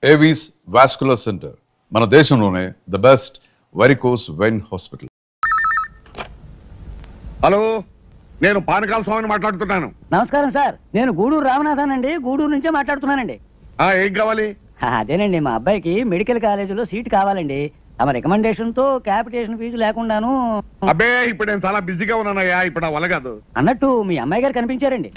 Avis vascular centre మన దేశంలోనే the best varicose vein hospital. Hello, నేను పానకాల స్వామిని మాట్లాడుతున్నాను. నమస్కారం సార్, నేను గూడూరు రామనాథన్ అండి, గూడూరు నుంచే మాట్లాడుతున్నానండి. ఏం కావాలి? అదేనండి, మా అబ్బాయికి మెడికల్ కాలేజీలో సీట్ కావాలండి. తమ రికమెండేషన్ తో క్యాపిటేషన్ ఫీజు లేకుండాను. అబ్బే, ఇప్పుడు నేను చాలా బిజీగా ఉన్నానయ్యా, ఇప్పుడు నా వల్ల కాదు. అన్నట్టు మీ అమ్మాయి గారు కనిపించారండి.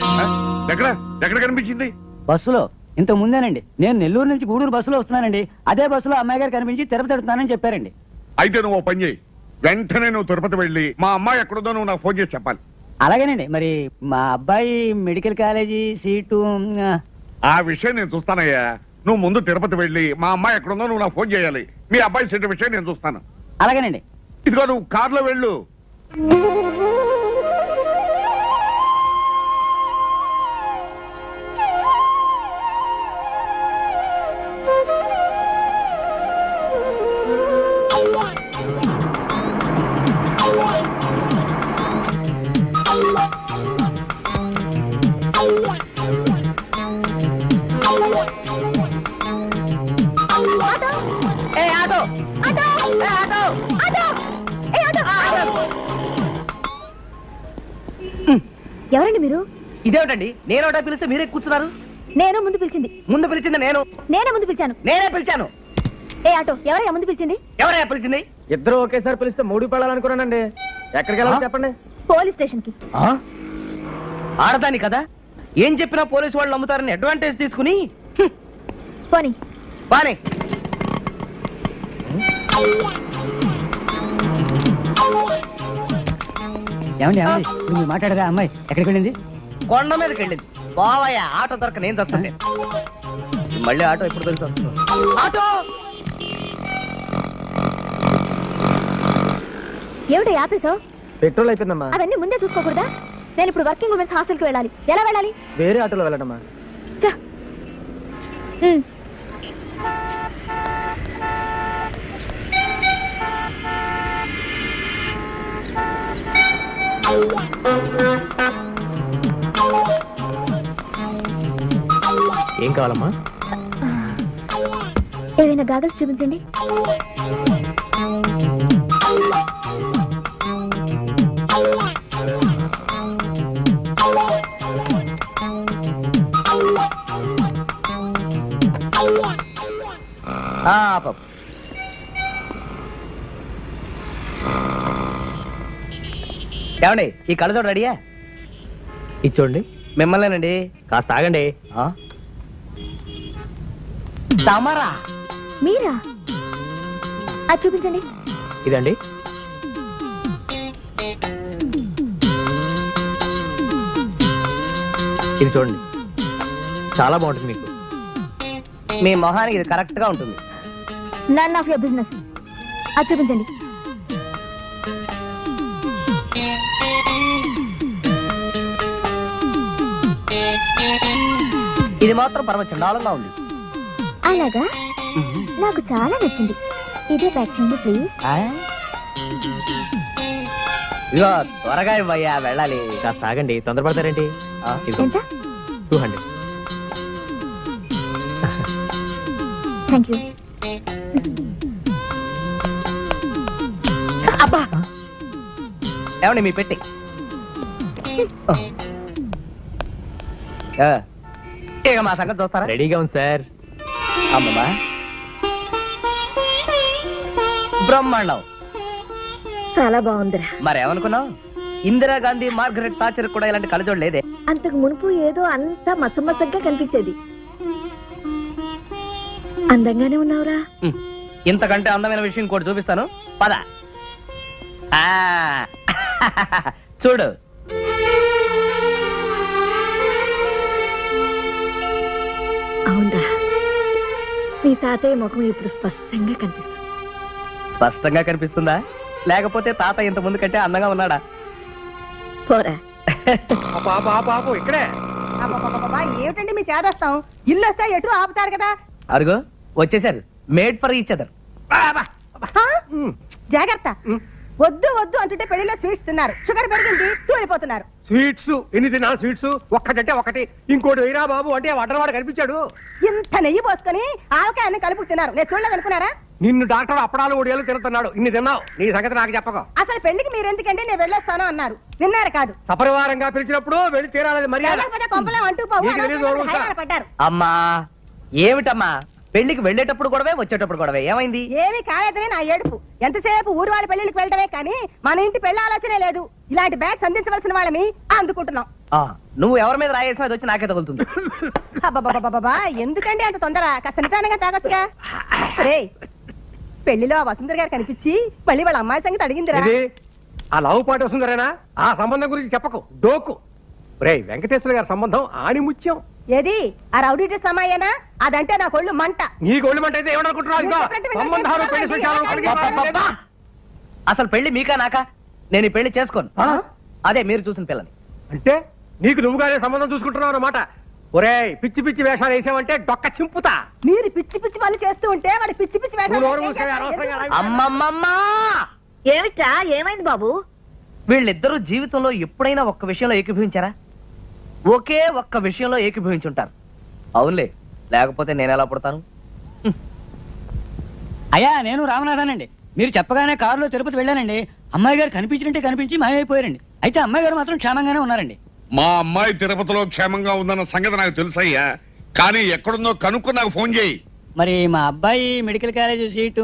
ఎక్కడ ఎక్కడ కనిపించింది? బస్సులో. ఇంతకు ముందేనండి, నేను నెల్లూరు నుంచి గూడూరు బస్సులో వస్తున్నానండి. అదే బస్సులో అమ్మాయి గారు కనిపించి తిరుపతి వెళ్తున్నానని చెప్పారండి. అయితే నువ్వు ఓ పని చేయి, వెంటనే నువ్వు తిరుపతి వెళ్ళి మా అమ్మాయి ఎక్కడుందో నువ్వు నాకు ఫోన్ చేసి చెప్పాలి. అలాగేనండి. మరి మా అబ్బాయి మెడికల్ కాలేజీ సీటు ఆ విషయం నేను చూస్తానయ్యా. నువ్వు ముందు తిరుపతి వెళ్ళి మా అమ్మాయి ఎక్కడుందో నువ్వు నాకు ఫోన్ చేయాలి. మీ అబ్బాయి సీటు విషయం నేను చూస్తాను. అలాగేనండి. ఇదిగో నువ్వు కార్లో వెళ్ళు. ఎవరండి మీరు? ఇదేమిటండి, నేను ఒకటే పిలిస్తే మీరే కూర్చున్నారు? నేను ముందు పిలిచింది. ముందు పిలిచింది నేను. నేనే ముందు పిలిచాను. నేనే పిలిచాను. ఏ ఆటో, ఎవరయ్యా ముందు పిలిచింది? ఎవరయ్యా పిలిచింది? ఇద్దరు ఒకేసారి పిలిస్తే మూడు పడాలనుకున్నానండి. ఎక్కడికి వెళ్ళాలి చెప్పండి. పోలీస్ స్టేషన్ కి. ఆడదాని కదా, ఏం చెప్పినా పోలీసు వాళ్ళు నమ్ముతారని అడ్వాంటేజ్ తీసుకుని పోనీ బానే. ఏమండి ఏమండి, మీరు మాట్లాడరా? అమ్మాయి ఎక్కడికి వెళ్ళింది? కొండ మీదకి వెళ్ళింది. బావయ్య, ఆటో దొరక నేను చస్తుంటే. మళ్ళీ ఆటో ఎప్పుడు దొరికి వస్తుంది? ఆటో ఏమిటో ఆపేసావు? పెట్రోల్ అయిపోయిందమ్మా. అవన్నీ ముందే చూసుకోకూడదా? నేను ఇప్పుడు వర్కింగ్ ఉమెన్స్ హాస్టల్ కి వెళ్ళాలి. ఎలా వెళ్ళాలి? వేరే ఆటోలో వెళ్ళడమ్మా. చా ఏం కావాలమ్మా? ఏవైనా గాగల్స్ చూపించండి. ఏమండి, ఈ కళ్ళజోడు రెడీయా? ఇచ్చోండి. మిమ్మల్నేనండి. కాస్త ఆగండి. తమరా? మీరా? అది చూపించండి. ఇదండి. ఇది చూడండి, చాలా బాగుంటుంది మీకు. మీ మొహానికి ఇది కరెక్ట్ గా ఉంటుంది. None of your business. అది చూపించండి. ఇది మాత్రం పరమచండాలంగా ఉంది. అలాగా? నాకు చాలా నచ్చింది. ఇదే ప్యాక్ చేయండి ప్లీజ్. ఇదిగో త్వరగా ఇవ్వయ్యా, వెళ్ళాలి. కాస్త ఆగండి, తొందరపడతారేంటి? ఎంత? 200. Thank you. అబ్బా, ఏమండి మీ పెట్టి? ఇక మా సంగతి చూస్తారా? రెడీగా ఉంది సార్. అమ్మమ్మా, బ్రహ్మాండం. చాలా బాగుందిరా. మరేమనుకున్నావు? ఇందిరాగాంధీ, మార్గరెట్ థాచర్ కూడా ఇలాంటి కళ్ళజోడు లేదే. అంతకు మునుపు ఏదో అంతా మసమసగ్గా కనిపించేది. అందంగానే ఉన్నావురా. ఇంతకంటే అందమైన విషయం కూడా చూపిస్తాను, పద. చూడు. అవునరా, మీ తాతయ్య ముఖం ఇప్పుడు స్పష్టంగా కనిపిస్తుంది. స్పష్టంగా కనిపిస్తుందా, లేకపోతే తాత ఇంత ముందు కంటే అందంగా ఉన్నాడా? పోరా. ఇక్కడే. ఏమిటండి మీ చేదస్తాం? ఇల్లు వస్తే ఎటు ఆపుతారు కదా. అరుగో వచ్చేసారు. Made for each other. జాగ్రత్త. వద్దు వద్దు అంటుంటే పెళ్లిలో స్వీట్స్ తిన్నారు, షుగర్ పెరిగింది, తూలిపోతున్నారు. స్వీట్స్ ఎన్ని తిన్నా స్వీట్స్ ఒక్కటంటే ఒకటి, ఇంకోటి వెయ్యరా బాబు అంటే వడ్డరవాడు కనిపించాడు. ఇంత నెయ్యి పోసుకొని ఆవకాయ అన్ని కలుపుకు తిన్నారు, నేను చూడలేదు అనుకున్నారా? నిన్ను డాక్టర్ అప్పడాలు ఒడియాలు తిరుగుతున్నాడు, ఇన్ని తిన్నావు, నీ సంగతి నాకు చెప్పకు. అసలు పెళ్లికి మీరెందుకండి, నేను వెళ్ళొస్తాను అన్నారు, విన్నారు కాదు? సపరివారంగా పిలిచినప్పుడు వెళ్ళి తీరాలి మర్యాద. వెళ్ళకపోతే కొంపలే అంటూ పోవు, నీకు తెలీదు, అనవసరంగా ఊరుకో. హైరాణ పడ్డారు. అమ్మా ఏమిటమ్మా, పెళ్లికి వెళ్ళేటప్పుడు గొడవే వచ్చేటప్పుడు గొడవే, ఏమైంది? ఏమీ కాలేదని నా ఏడుపు. ఎంతసేపు ఊరు వాళ్ళ పెళ్లికి వెళ్ళడమే కానీ మన ఇంటి పెళ్లి ఆలోచనే లేదు. ఇలాంటి బ్యాగ్స్ అందించవలసిన వాళ్ళని అందుకుంటున్నాం. నువ్వు ఎవరి మీద రాయేసినా అది వచ్చి నాకే తగులుతుంది. అబ్బబ్బబ్బబ్బబ్బా, ఎందుకండి అంత తొందర? కాస్త నిదానంగా తాగొచ్చుగా. రేయ్, పెళ్లిలో ఆ వసుంధర గారు కనిపించి మళ్ళీ వాళ్ళ అమ్మాయి సంగతి అడిగిందిరా. ఇది ఆ లవ్ పాట వస్తుందరేనా? ఆ సంబంధం గురించి చెప్పకు, డోకు. రే వెంకటేశ్వర గారి సంబంధం ఆణిముత్యం. ఏది ఆ రౌడీటి సమయనా? అదంటే నా కొళ్ళు మంట. నీ గోళ్ళు మంట అయితే ఏమనుకుంటున్నావు? ఇదిగో, సంబంధాలు పెళ్లి విషయాలు కలిగి వాడలేదు. అసలు పెళ్లి మీకా నాకా? నేను ఈ పెళ్లి చేసుకోను. అదే మీరు చూసిన పిల్లని. అంటే నీకు నువ్వుగానే సంబంధం చూసుకుంటున్నావు అన్నమాట. ఒరేయ్, పిచ్చి పిచ్చి వేషాలు వేసావంటే డొక్క చింపుతా. మీరు పిచ్చి పిచ్చి పనులు చేస్తూ ఉంటే వాడి పిచ్చి పిచ్చి వేషాలు నువ్వు నోరు ఏం చేస్తారో మూసుకొని ఎందుకు? అమ్మమ్మమ్మా, ఏమిటా, ఏమైంది బాబు? వీళ్ళిద్దరూ జీవితంలో ఎప్పుడైనా ఒక్క విషయంలో ఏకీభవించారా? ఒకే ఒక్క విషయంలో ఏకీభవించుంటారు. అవునులే, లేకపోతే నేను ఎలా పుడతాను? అయ్యా, నేను రామనాథానండి. మీరు చెప్పగానే కారులో తిరుపతి వెళ్ళానండి. అమ్మాయి గారు కనిపించినట్టే కనిపించి మాయమైపోయారండి. అయితే అమ్మాయి గారు మాత్రం క్షేమంగానే ఉన్నారండి. మా అమ్మాయి తిరుపతిలో క్షేమంగా ఉందన్న సంగతి నాకు తెలుసయ్యా, కానీ ఎక్కడుందో కనుక్కు నాకు ఫోన్ చేయి. మరి మా అబ్బాయి మెడికల్ కాలేజ్ సీటు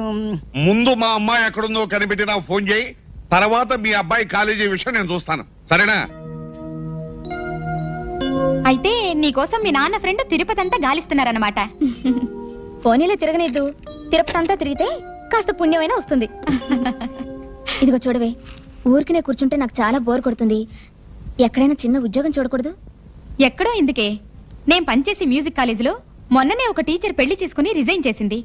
ముందు మా అమ్మాయి ఎక్కడుందో కనిపెట్టి నాకు ఫోన్ చేయి, తర్వాత మీ అబ్బాయి కాలేజీ విషయం నేను చూస్తాను, సరేనా? అయితే నీకోసం మీ నాన్న ఫ్రెండ్ తిరుపతి అంతా గాలిస్తున్నారన్నమాట. పోనీలో తిరగనిద్దు, తిరుపతి అంతా తిరిగితే కాస్త పుణ్యమైనా వస్తుంది. ఇదిగో చూడవే, ఊరికినే కూర్చుంటే నాకు చాలా బోర్ కొడుతుంది. ఎక్కడైనా చిన్న ఉద్యోగం చూడకూడదు? ఎక్కడో ఎందుకే, నేను పనిచేసే మ్యూజిక్ కాలేజీలో మొన్ననే ఒక టీచర్ పెళ్లి చేసుకుని రిజైన్ చేసింది.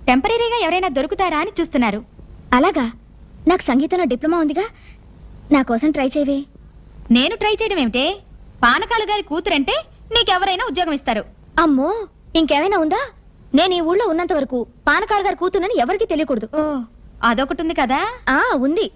టెంపరీగా ఎవరైనా దొరుకుతారా అని చూస్తున్నారు. అలాగా? నాకు సంగీతంలో డిప్లొమా ఉందిగా, నా కోసం ట్రై చేయవే. నేను ట్రై చేయడం ఏమిటే, పానకాలు గారి కూతురంటే నీకెవరైనా ఉద్యోగం ఇస్తారు. అమ్మో, ఇంకేమైనా ఉందా? నేను ఈ ఊళ్ళో ఉన్నంత వరకు పానకారు గారు కూతునని ఎవరికీ తెలియకూడదు. ఓ, అదొకటి ఉంది కదా. ఉంది.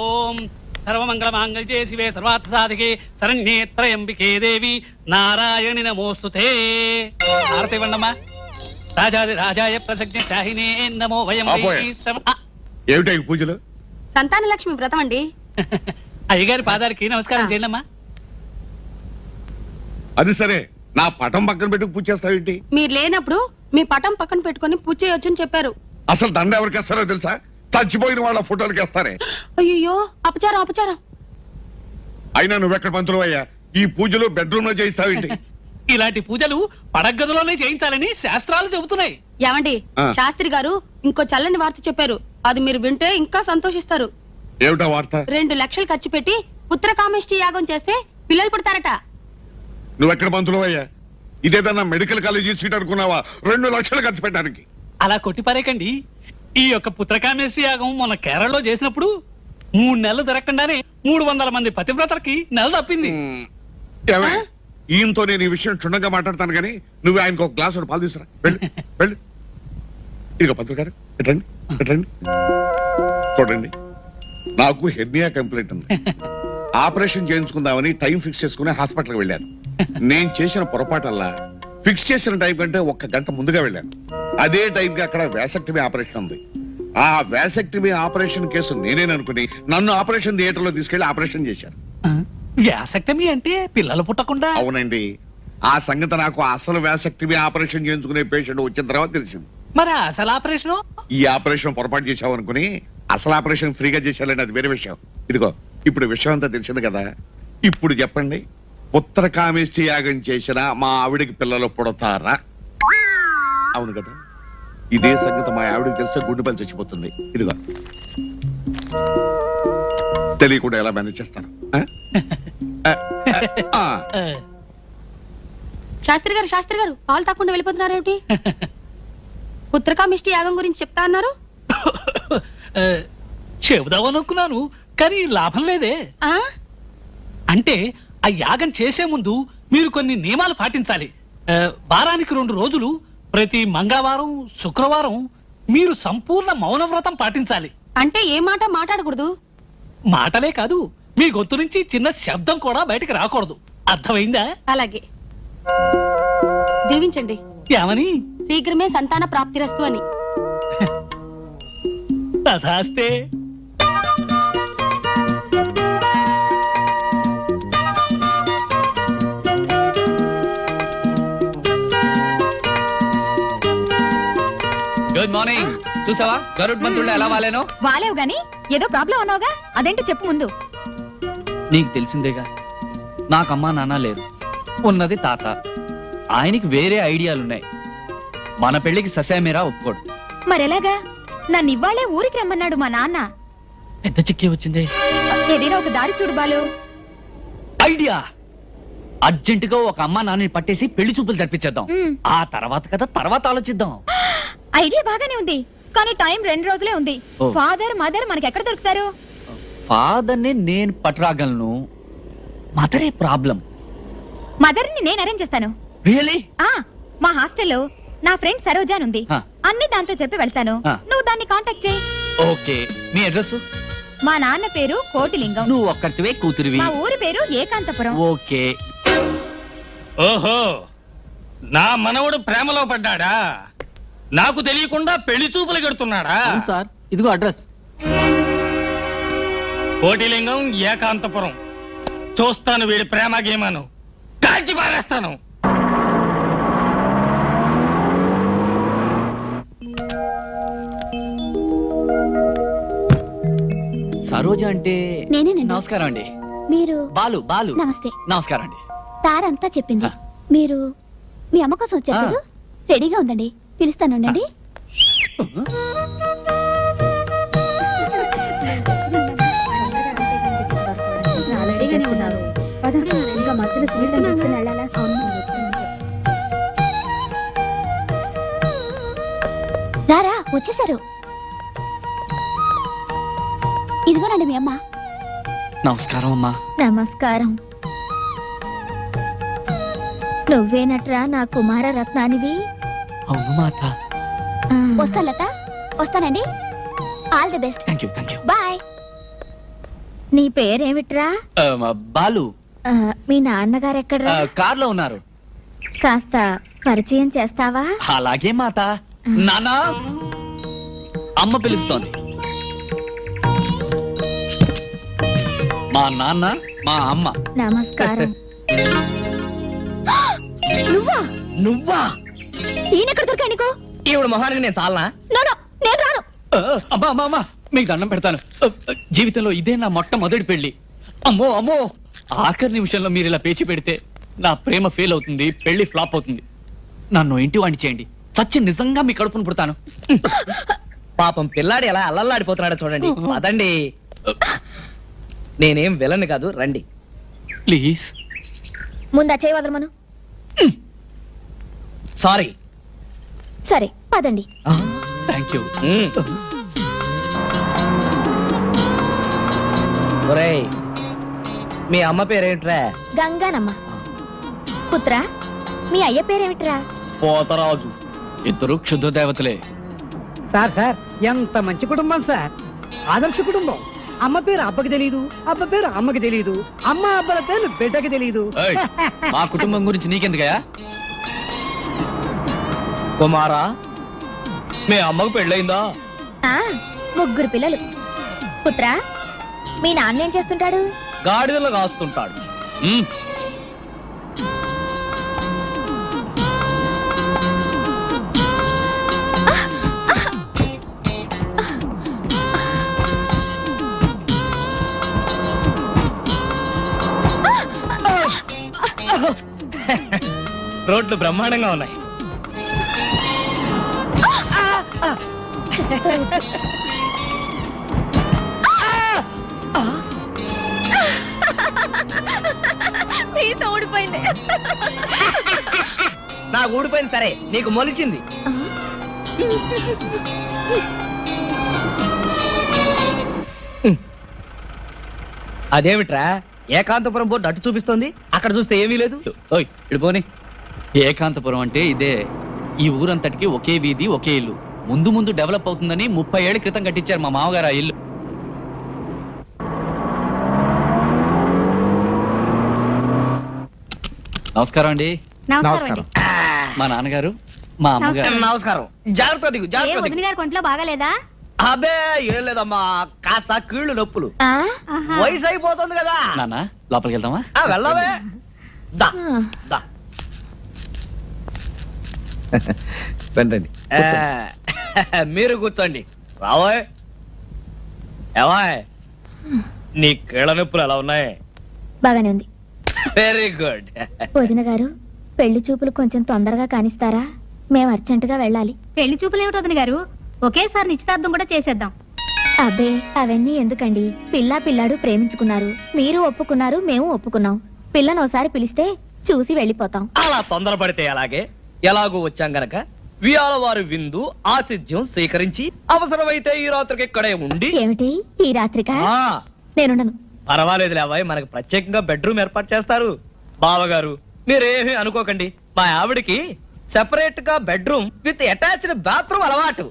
ఓం సర్వమంగళమాంగళ్యే శివే సర్వార్థ సాధికే శరణ్యేత్రయంబికే దేవి నారాయణి నమోస్తుతే. ఆరతి వండమ్మా. రాజాది రాజాయ ప్రసజ్ఞ శాహినే నమో వయం. ఆపోయే. ఏమిటా ఈ పూజలు? సంతాన లక్ష్మి వ్రతం అండి. అయ్యగారి పాదాలకి నమస్కారం చేయండమ్మా. అది సరే, నా పటం పక్కన పెట్టుకు పూజ చేస్తావేంటి? మీరు లేనప్పుడు మీ పటం పక్కన పెట్టుకుని పూజ చేయొచ్చని చెప్పారు. అసలు దండ ఎవరికి వేస్తారో తెలుసా? చచ్చిపోయిన వాళ్ళ ఫోటోలకి వేస్తారే. అయ్యో, అపచారం అపచారం. అయినా నువ్వెక్కడ పంతులు అయ్యా, ఈ పూజలు బెడ్రూమ్ లో చేయిస్తావేంటి? ఇలాంటి పూజలు పడగదిలోనే చేయించాలని శాస్త్రాలు చెబుతున్నాయి. ఏమండి, ఆ. శాస్త్రి గారు ఇంకో చల్లని వార్త చెప్పారు. అది మీరు వింటే ఇంకా సంతోషిస్తారు. ఏమిటా వార్త? 2 లక్షలు ఖర్చు పెట్టి పుత్రకామేష్టి యాగం చేస్తే పిల్లలు పుడతారట. నువ్వెక్కడ పంతులు అయ్యా? ఇదేదన్నా మెడికల్ కాలేజీ సీట్ అనుకున్నావా 2 లక్షలు ఖర్చు పెట్టడానికి? అలా కొట్టిపారేకండి. ఈ యొక్క పుత్రకామేశ్వరి యాగం మన కేరళలో చేసినప్పుడు 3 నెలలు దొరకకుండానే 300 మంది పతివ్రతలకి నెల తప్పింది. ఏమే, ఈయంతో నేను ఈ విషయం క్షుణ్ణంగా మాట్లాడతాను కానీ నువ్వు ఆయనకు ఒక గ్లాసు పాలు తీసుకురా. వెళ్ళు వెళ్ళు. ఇదిగో పంతులు గారు, ఎట్టండి ఎట్టండి. చూడండి, నాకు హెర్నియా కంప్లైంట్ ఉంది. ఆపరేషన్ చేయించుకుందామని టైం ఫిక్స్ చేసుకుని హాస్పిటల్కి వెళ్ళాను. నేను చేసిన పొరపాటల్లా ఫిక్స్ చేసిన టైం కంటే 1 గంట ముందుగా వెళ్ళాను. అదే టైంకి అక్కడ వ్యాసెక్టమీ ఆపరేషన్ ఉంది. ఆ వ్యాసెక్టమీ ఆపరేషన్ కేసు నేనేననుకుని నన్ను ఆపరేషన్ థియేటర్ లో తీసుకెళ్లి ఆపరేషన్ చేశారు. వ్యాసక్టమీ అంటే పిల్లలు పుట్టకుండా? అవునండి, ఆ సంగతి నాకు అసలు వ్యాసెక్టమీ ఆపరేషన్ చేయించుకునే పేషెంట్ వచ్చిన తర్వాత తెలిసింది. మరి అసలు ఆపరేషన్? ఈ ఆపరేషన్ పొరపాటు చేశావు అనుకుని అసలు ఆపరేషన్ ఫ్రీగా చేశారండి, అది వేరే విషయం. ఇదిగో ఇప్పుడు విషయం అంతా తెలిసింది కదా. ఇప్పుడు చెప్పండి, పుత్రకామేష్టి యాగం చేసిన మా ఆవిడికి పిల్లలు పుడతారా? అవును కదా. ఇదే సంగతి మా ఆవిడికి తెలిస్తే గుండెపల్లి చచ్చిపోతుంది. ఇదిగో తెలియకుండా ఎలా మేనేజ్ చేస్తాను? శాస్త్రి గారు పాలు తాకుండా వెళ్ళిపోతున్నారేమిటి? పుత్రకామిష్టి యాగం గురించి చెప్తా అన్నారు. చెబుదామనుకున్నాను కానీ లాభం లేదే. ఆ? అంటే ఆ యాగం చేసే ముందు మీరు కొన్ని నియమాలు పాటించాలి. వారానికి 2 రోజులు ప్రతి మంగళవారం శుక్రవారం మీరు సంపూర్ణ మౌనవ్రతం పాటించాలి. అంటే ఏ మాట మాట్లాడకూడదు? మాటలే కాదు, మీ గొంతు నుంచి చిన్న శబ్దం కూడా బయటకు రాకూడదు. అర్థమైందా? అలాగే. దీవించండి. ఏమని? శీఘ్రమే సంతాన ప్రాప్తిరస్తు అని. తథాస్తే. Good morning. చూసావా గరుడ్ మంత్రుల్లో ఎలా వాలేనో? వాలేవు గాని ఏదో ప్రాబ్లం అన్నావుగా, అదేంటో చెప్పు ముందు. నీకు తెలిసిందేగా, నాకు అమ్మా నాన్న లేరు, ఉన్నది తాత. ఆయనకి వేరే ఐడియాలున్నాయి. మన పెళ్లికి ససేమేరా ఒప్పుకోడు. మరెలాగా? నన్ను ఇవ్వాలే ఊరికి రమ్మన్నాడు మా నాన్న. పెద్ద చిక్కే వచ్చిందే. ఏదైనా ఒక దారి చూడు బాలు. ఐడియా! అర్జెంటుగా ఒక అమ్మా నాన్నని పట్టేసి పెళ్లి చూపులు జరిపించేద్దాం. ఆ తర్వాత కదా తర్వాత ఆలోచిద్దాం. ఐడియా బాగానే ఉంది, కానీ టైం 2 రోజులే ఉంది. ఓ. ఫాదర్ మదర్ మనకి ఎక్కడ దొరుకుతారు? ఫాదర్ని నేను పట్టురాగలను, మదరే ప్రాబ్లం. మదర్ ని నేను అరేంజ్ చేస్తాను. రియలీ? ఆ మా హాస్టల్లో నా ఫ్రెండ్ సరోజా అని ఉంది. హ. అన్ని దాంతో చెప్పి వెళ్తాను. హ. నువ్వు దాన్ని కాంటాక్ట్ చేయి. ఓకే. మీ అడ్రస్? మా నాన్న పేరు కోటిలింగం. నువ్వు ఒక్కటివే కూతురివి. మా ఊరి పేరు ఏకాంతపురం. ఓకే. ఓహో, నా మనవడు ప్రేమలో పడ్డాడా? నాకు తెలియకుండా పెళ్లి చూపులు కడుతున్నాడా? సార్, ఇదిగో అడ్రస్. కోటిలింగం, ఏకాంతపురం. చూస్తాను వీడి ప్రేమ గేమను, కాల్చి పారేస్తాను. సరోజ అంటే? నేనేనండి. నమస్కారం అండి. మీరు? బాలు. బాలు. నమస్తే. నమస్కారం అండి. తారంతా చెప్పింది. ఆ. మీరు మీ అమ్మ కోసం వచ్చారు ఆ. కదా? రెడీగా ఉందండి, పిలుస్తానుండండి. రారా, వచ్చేసారు. ఇదిగోనండి మీ అమ్మ. నమస్కారం అమ్మా. నమస్కారం. నువ్వేనట్రా నా కుమార రత్నానివి? అవును మాత. వస్తా లత, వస్తానండి. All the best. Thank you. Thank you. Bye. నీ పేరేమిట్రా? బాలు. మీ నాన్నగారు ఎక్కడ్రా? కార్లో ఉన్నారు. కాస్త పరిచయం చేస్తావా? అలాగే మాత. నానా, అమ్మ పిలుస్తోంది. మా నాన్న, మా అమ్మ. నమస్కారం. నువ్వా? నువ్వా? ఈయనెక్కడ దొరికా నీకు? ఈవిడ మొహానికి నేను చాలనా? నో, నేను రాను. అమ్మా అమ్మా అమ్మా, మీకు దండం పెడతాను. జీవితంలో ఇదే నా మొట్టమొదటి పెళ్లి. అమ్మో అమ్మో, ఆఖరి నిమిషంలో మీరు ఇలా పేచి పెడితే నా ప్రేమ ఫెయిల్ అవుతుంది, పెళ్లి ఫ్లాప్ అవుతుంది. నన్ను ఇంటి వాణ్ణి చేయండి, సచ్చి నిజంగా మీ కడుపును పుడతాను. పాపం పిల్లాడు ఎలా అల్లల్లాడిపోతున్నాడో చూడండి. అదండి, నేనేం విలను కాదు, రండి. ప్లీజ్. ముందా చేయి వదలమను. సారీ. సరే పదండి. Thank you. ఒరేయ్, మీ అమ్మ పేరేంట్రా? గంగానమ్మ. పుత్ర, మీ అయ్య పేరేమిట్రా? పోతరాజు. ఇద్దరు క్షుద్ర దేవతలే. సార్ ఎంత మంచి కుటుంబం సార్, ఆదర్శ కుటుంబం. అమ్మ పేరు అబ్బకి తెలీదు, అబ్బ పేరు అమ్మకి తెలీదు, అమ్మ అబ్బల పేరు బిడ్డకి తెలీదు. ఏయ్, మా కుటుంబం గురించి నీకెందుకయ్యా? కుమారా, మీ అమ్మకు పెళ్ళయిందా? 3 పిల్లలు. పుత్ర, మీ నాన్న ఏం చేస్తుంటాడు? గాడిదలు కాస్తుంటాడు. మ్మ్. రోడ్లు బ్రహ్మాండంగా ఉన్నాయి. మీతో ఊడిపోయింది. నాకు ఊడిపోయింది సరే, నీకు మొలిచింది. అదేమిట్రా, ఏకాంతపురం బోర్డు అటు చూపిస్తోంది, అక్కడ చూస్తే ఏమీ లేదు. ఓయ్ ఇడిపోని. ఏకాంతపురం అంటే ఇదే. ఈ ఊరంతటికి ఒకే వీధి ఒకే ఇల్లు. ముందు ముందు డెవలప్ అవుతుందని 30 ఏళ్ల క్రితం కట్టించారు మా మామగారు ఆ ఇల్లు. నమస్కారం అండి. నమస్కారం. మా నాన్నగారు మా అమ్మగారు. నమస్కారం. జాగ్రత్త దిగు, జాగ్రత్త దిగు. వదిన గారి కొంట్లో బాగాలేదా? అబే ఏం లేదమ్మా, కాస్త కీళ్ళు నొప్పులు. వయసు అయిపోతుంది కదా. నాన్న లోపలికి వెళ్దామా? వెళ్ళవే. దా, దా. రండి. మీరు కూర్చోండి. రావోయ్. ఏవాయ్, నీ కీళ్ళ నొప్పులు ఎలా ఉన్నాయి? బాగానే ఉంది. Very good. వదిన గారు, పెళ్లి చూపులు కొంచెం తొందరగా కానిస్తారా? మేము అర్జెంటుగా వెళ్ళాలి. పెళ్లి చూపులు ఏమిటి వదిన గారు? ఒకేసారి నిశ్చితార్థం కూడా చేసేద్దాం. అబ్బే అవన్నీ ఎందుకండి? పిల్లాడు ప్రేమించుకున్నారు, మీరు ఒప్పుకున్నారు, మేము ఒప్పుకున్నాం. పిల్లను ఒకసారి పిలిస్తే చూసి వెళ్ళిపోతాం. అలా తొందరపడితే అలాగే. ఎలాగో వచ్చాం గనక వియాల వారి విందు ఆతిథ్యం స్వీకరించి అవసరమైతే ఈ రాత్రికి ఇక్కడే ఉండి. ఏమిటి ఈ రాత్రికా? ఆ, నేనుండను. పర్వాలేదులే అబ్బాయి, మనకు ప్రత్యేకంగా బెడ్రూమ్ ఏర్పాటు చేస్తారు. బావగారు మీరేమీ అనుకోకండి, మా ఆవిడికి సెపరేట్ గా బెడ్రూమ్ విత్ అటాచ్డ్ బాత్రూమ్ అలవాటు.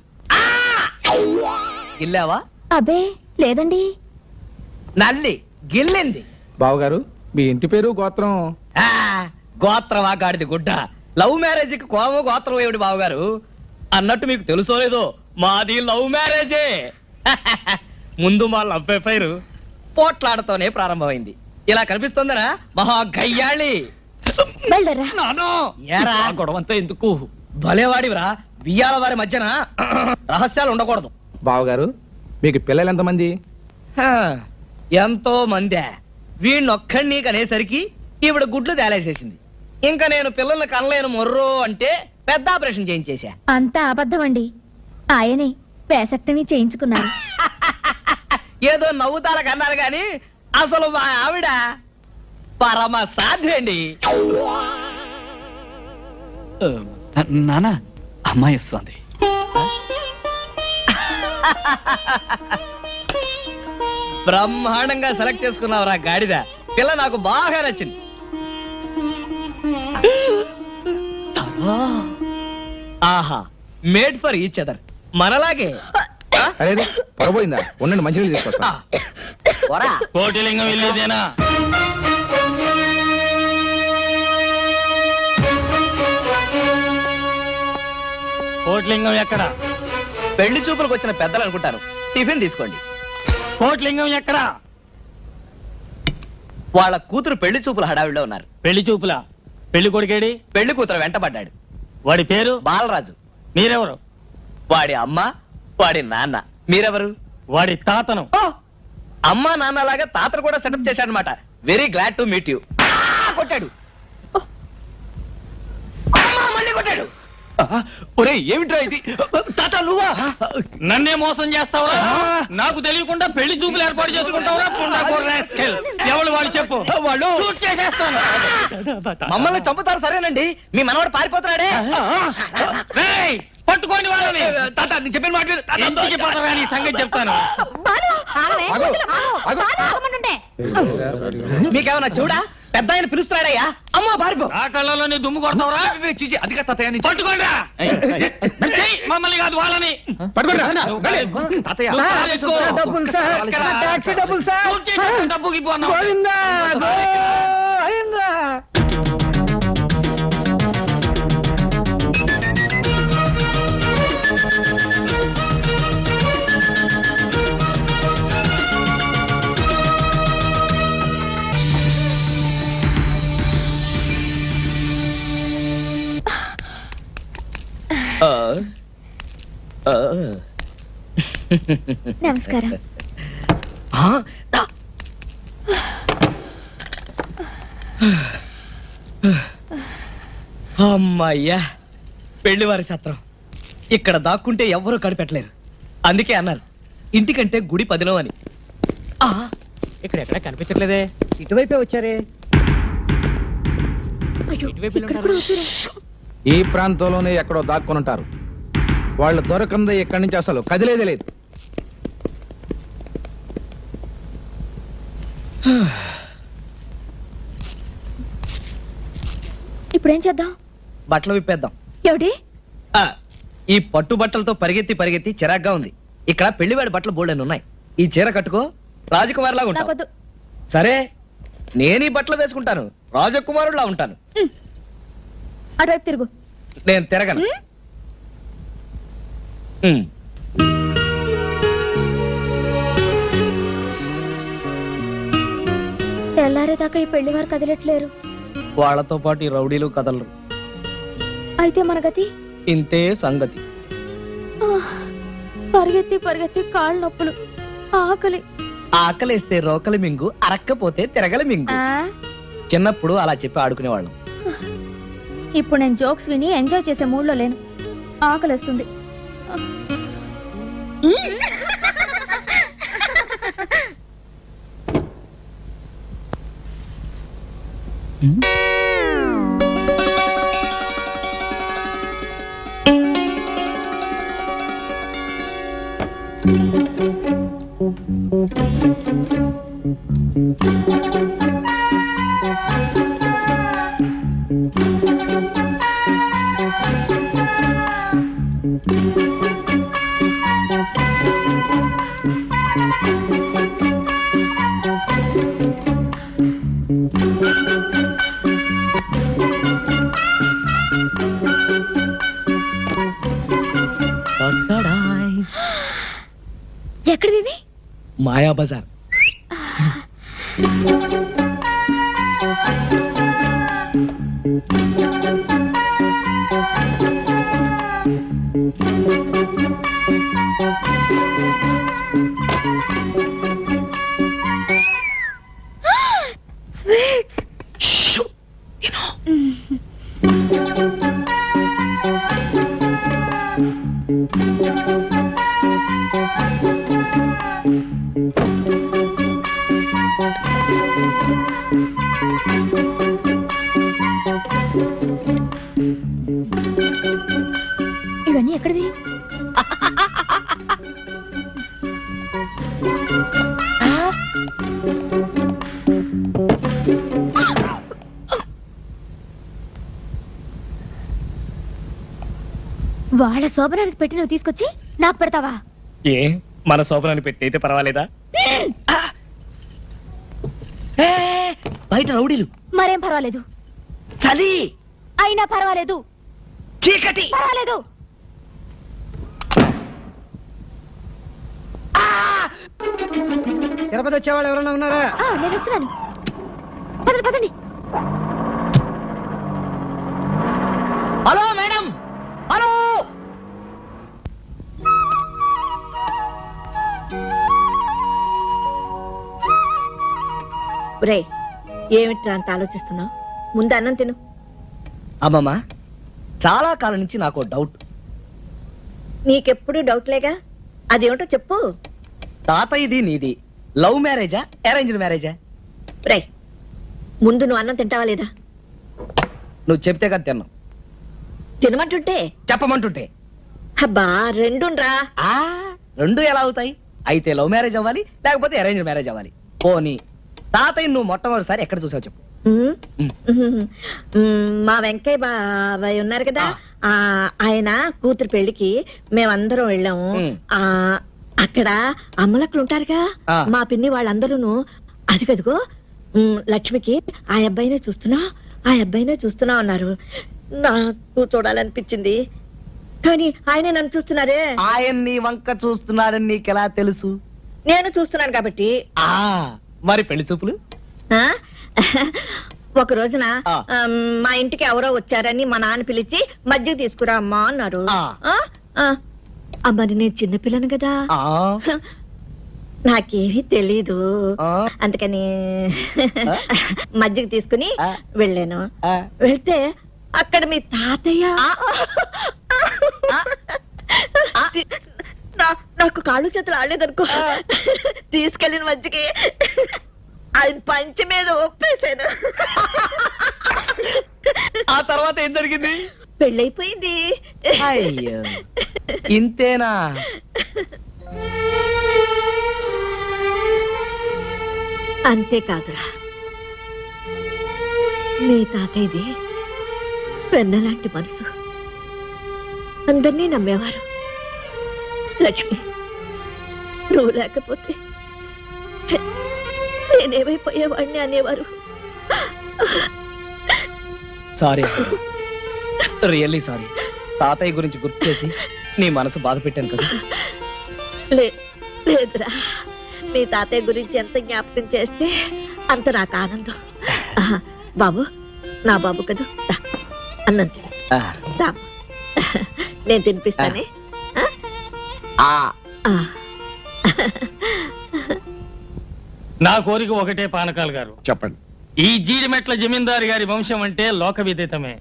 గిల్లావా? అబ్బే లేదండి. నల్లి గిల్లింది. బావగారు, మీ ఇంటి పేరు గోత్రం? ఆ, గోత్రమా గాడిది గుడ్డ. లవ్ మ్యారేజ్ కి కోమ గోత్రం ఏమిటి బావగారు? అన్నట్టు మీకు తెలుసో లేదో, మాది లవ్ మ్యారేజే. ముందు మా లవ్ అఫైర్ పోట్లాడతోనే ప్రారంభమైంది. ఇలా కనిపిస్తుందనా మహా గయ్యాళి. బయలుదేరా. నానో ఏరా గొడవంతా ఎందుకు? భలేవాడివిరా. బియ్యాల వారి మధ్యన రహస్యాలు ఉండకూడదు. బావగారు, మీకు పిల్లలు ఎంతమంది? హా, ఎంతో మందే. వీణ్ణొక్కడిని కనేసరికి ఈవిడ గుడ్లు తేలేసేసింది. ఇంకా నేను పిల్లల్ని కనలేను మొర్రో అంటే పెద్ద ఆపరేషన్ చేయించేశా. అంతా అబద్ధం అండి. ఆయనే వేసక్టమీ చేయించుకున్నారు. ఏదో నవ్వుతాల కన్నారు గాని అసలు మా ఆవిడ పరమ సాధ్యండి. నాన్న అమ్మాయి వస్తుంది. బ్రహ్మాండంగా సెలెక్ట్ చేసుకున్నావురా గాడిద. పిల్ల నాకు బాగా నచ్చింది. ఆహా, మేడ్ ఫర్ ఈచ్ అదర్. మనలాగే. అరే పొరపోయిందా? ఉండండి, మంచినీళ్ళు తీసుకొస్తా. పోరా. కోటిలింగం వెళ్ళేదేనా? కోటిలింగం ఎక్కడ? పెళ్లి చూపులకు వచ్చిన పెద్దలు అనుకుంటారు. టిఫిన్ తీసుకోండి. కోటిలింగం ఎక్కడ? వాళ్ళ కూతురు పెళ్లి చూపుల హడావిడిలో ఉన్నారు. పెళ్లి చూపులా? పెళ్లి కొడుకేడి? పెళ్లి కూతురు వెంటబడ్డాడు. వాడి పేరు? బాలరాజు. మీరెవరు? వాడి అమ్మ, వాడి నాన్న. మీరెవరు? వాడి తాతను. అమ్మా నాన్న లాగా తాతను కూడా సెటప్ చేశాడనమాట. Very glad to meet you. కొట్టాడు. అమ్మా, మళ్ళీ కొట్టాడు. ఒరే ఏమిట్రా ఇది? తాత నువ్వా? నన్నే మోసం చేస్తావా? నాకు తెలియకుండా పెళ్లి చూపులు ఏర్పాటు చేసుకుంటావా? ఎవరు వాళ్ళు చెప్పు. వాళ్ళు షూట్ చేసేస్తాను. మమ్మల్ని చంపుతారు. సరేనండి, మీ మనవాడు పారిపోతున్నాడే. రేయ్, పట్టుకోండి వాళ్ళని. తాత నేను చెప్పిన మాట విను. ఇంటికి పోతావా నీ సంగతి చెప్తాను. మీకేమన్నా చూడా? పెద్ద ఆయన పిలుస్తున్నాడయ్యా. అమ్మా పారిపో. ఆ కళ్ళలో నీ దుమ్ము కొడతావురా? అది తాతయ్య పట్టుకోండి. మమ్మల్ని కాదు వాళ్ళని డబ్బుకి పోన్నా. నమస్కారం. అమ్మయ్యా, పెళ్లివారి సత్రం. ఇక్కడ దాక్కుంటే ఎవ్వరూ కనిపెట్టలేరు. అందుకే అన్నారు ఇంటికంటే గుడి పదిలో అని. ఇక్కడ ఎక్కడ కనిపించట్లేదే. ఇటువైపే వచ్చారే. ఈ ప్రాంతంలోనే ఎక్కడో దాక్కుని ఉంటారు. వాళ్ళు దొరకందే ఇక్కడి నుంచి అసలు కదిలేదే లేదు. ఇప్పుడేం చేద్దాం? బట్టలు విప్పేద్దాం. ఏమిటి? ఆ, ఈ పట్టు బట్టలతో పరిగెత్తి పరిగెత్తి చిరాగ్గా ఉంది. ఇక్కడ పెళ్లివాడి బట్టలు బోల్డెన్ ఉన్నాయి. ఈ చీర కట్టుకో, రాజకుమారులాగా ఉంటావు. నాకొద్దు. సరే, నేను ఈ బట్టలు వేసుకుంటాను, రాజకుమారుడులా ఉంటాను. అటువైపు తిరుగు. నేను తిరగను. తెల్లారేదాకా ఈ పెళ్లి వారు కదిలట్లేరు. వాళ్ళతో పాటు ఈ రౌడీలు కదలరు. అయితే మన గతి ఇంతే సంగతి. పరిగెత్తి పరిగెత్తి కాళ్ళు నొప్పులు, ఆకలి. ఆకలేస్తే రోకలి మింగు, అరక్కపోతే తిరగలి మింగు. చిన్నప్పుడు అలా చెప్పి ఆడుకునేవాళ్ళం. ఇప్పుడు నేను జోక్స్ విని ఎంజాయ్ చేసే మూడ్లో లేను. ఆకలిస్తుంది. ఎక్కడివి? మాయా బజార్. ఇవన్నీ ఎక్కడివి? వాళ్ళ శోభనానికి పెట్టి నువ్వు తీసుకొచ్చి నాకు పెడతావా? ఏ మన శోభనాన్ని పెట్టి అయితే పర్వాలేదా? బయట రౌడీలు. మరేం పర్వాలేదు. చలి అయినా పర్వాలేదు. చీకటి పర్వాలేదు. తిరుపతి వచ్చేవాళ్ళు ఎవరైనా ఉన్నారా? నేను వస్తున్నాను. పదండి పదండి. Hello madam, hello. రే, ఏమిట్రా అంత ఆలోచిస్తున్నావు? ముందు అన్నం తిను. అమ్మమ్మ, చాలా కాలం నుంచి నాకు డౌట్. నీకెప్పుడు డౌట్లేగా, అదేమిటో చెప్పు. తాతయ్యది నీది లవ్ మ్యారేజా, అరేంజ్డ్ మ్యారేజా? రే, ముందు నువ్వు అన్నం తింటావా లేదా? నువ్వు చెప్తే కదా తిన్నావు. తినమంటుంటే చెప్పమంటుంటే అబ్బా రెండురా. రెండు ఎలా అవుతాయి? అయితే లవ్ మ్యారేజ్ అవ్వాలి, లేకపోతే అరేంజ్డ్ మ్యారేజ్ అవ్వాలి. పోనీ తాతయ్య నువ్వు మొట్టమొదటిసారి ఎక్కడ చూసావు చెప్పు. మా వెంకయ్య బాబాయ్ ఉన్నారు కదా, ఆయన కూతురు పెళ్లికి మేమందరం వెళ్ళాము. అక్కడ అమ్మలక్కలు ఉంటారుగా, మా పిన్ని వాళ్ళందరూ అదిగదిగో లక్ష్మికి ఆ అబ్బాయినే చూస్తున్నా అన్నారు. నాకు చూడాలనిపించింది, కానీ ఆయనే నన్ను చూస్తున్నారే. ఆయన నీ వంక చూస్తున్నాడని నీకెలా తెలుసు? నేను చూస్తున్నాను కాబట్టి. మరి పెళ్లి చూపులు? ఒక రోజున మా ఇంటికి ఎవరో వచ్చారని మా నాన్న పిలిచి మజ్జిగ తీసుకురా అమ్మా అన్నారు. మరి నేను చిన్నపిల్లను కదా, నాకేమీ తెలీదు. అందుకని మజ్జిగ తీసుకుని వెళ్ళాను. వెళ్తే అక్కడ మీ తాతయ్య నాకు కాళ్ళు చేతులు ఆడలేదనుకో, తీసుకెళ్ళిన మజ్జిగ ఆయన పంచి మీద ఒప్పేశాను. ఆ తర్వాత ఏం జరిగింది? పెళ్ళైపోయింది. అయ్యో, ఇంతేనా? అంతేకాదురా, మీ తాతయ్యది వెన్నలాంటి మనసు, అందరినీ నమ్మేవారు. లక్ష్మి, నువ్వు లేకపోతే నేనేమైపోయేవాడిని అనేవారు. Sorry really sorry. తాతయ్య గురించి గుర్తు చేసి నీ మనసు బాధ పెట్టాను కదా. లేదురా, మీ తాతయ్య గురించి ఎంత జ్ఞాపకం చేస్తే అంత నాకు ఆనందం. బాబు, నా బాబు కదా, అన్నం తిను. రా. నేను తినిపిస్తానే. నా కోరిక ఒకటే పానకాలు గారు, చెప్పండి. ఈ జీడిమెట్ల జమీందారు గారి వంశం అంటే లోక విదితమే.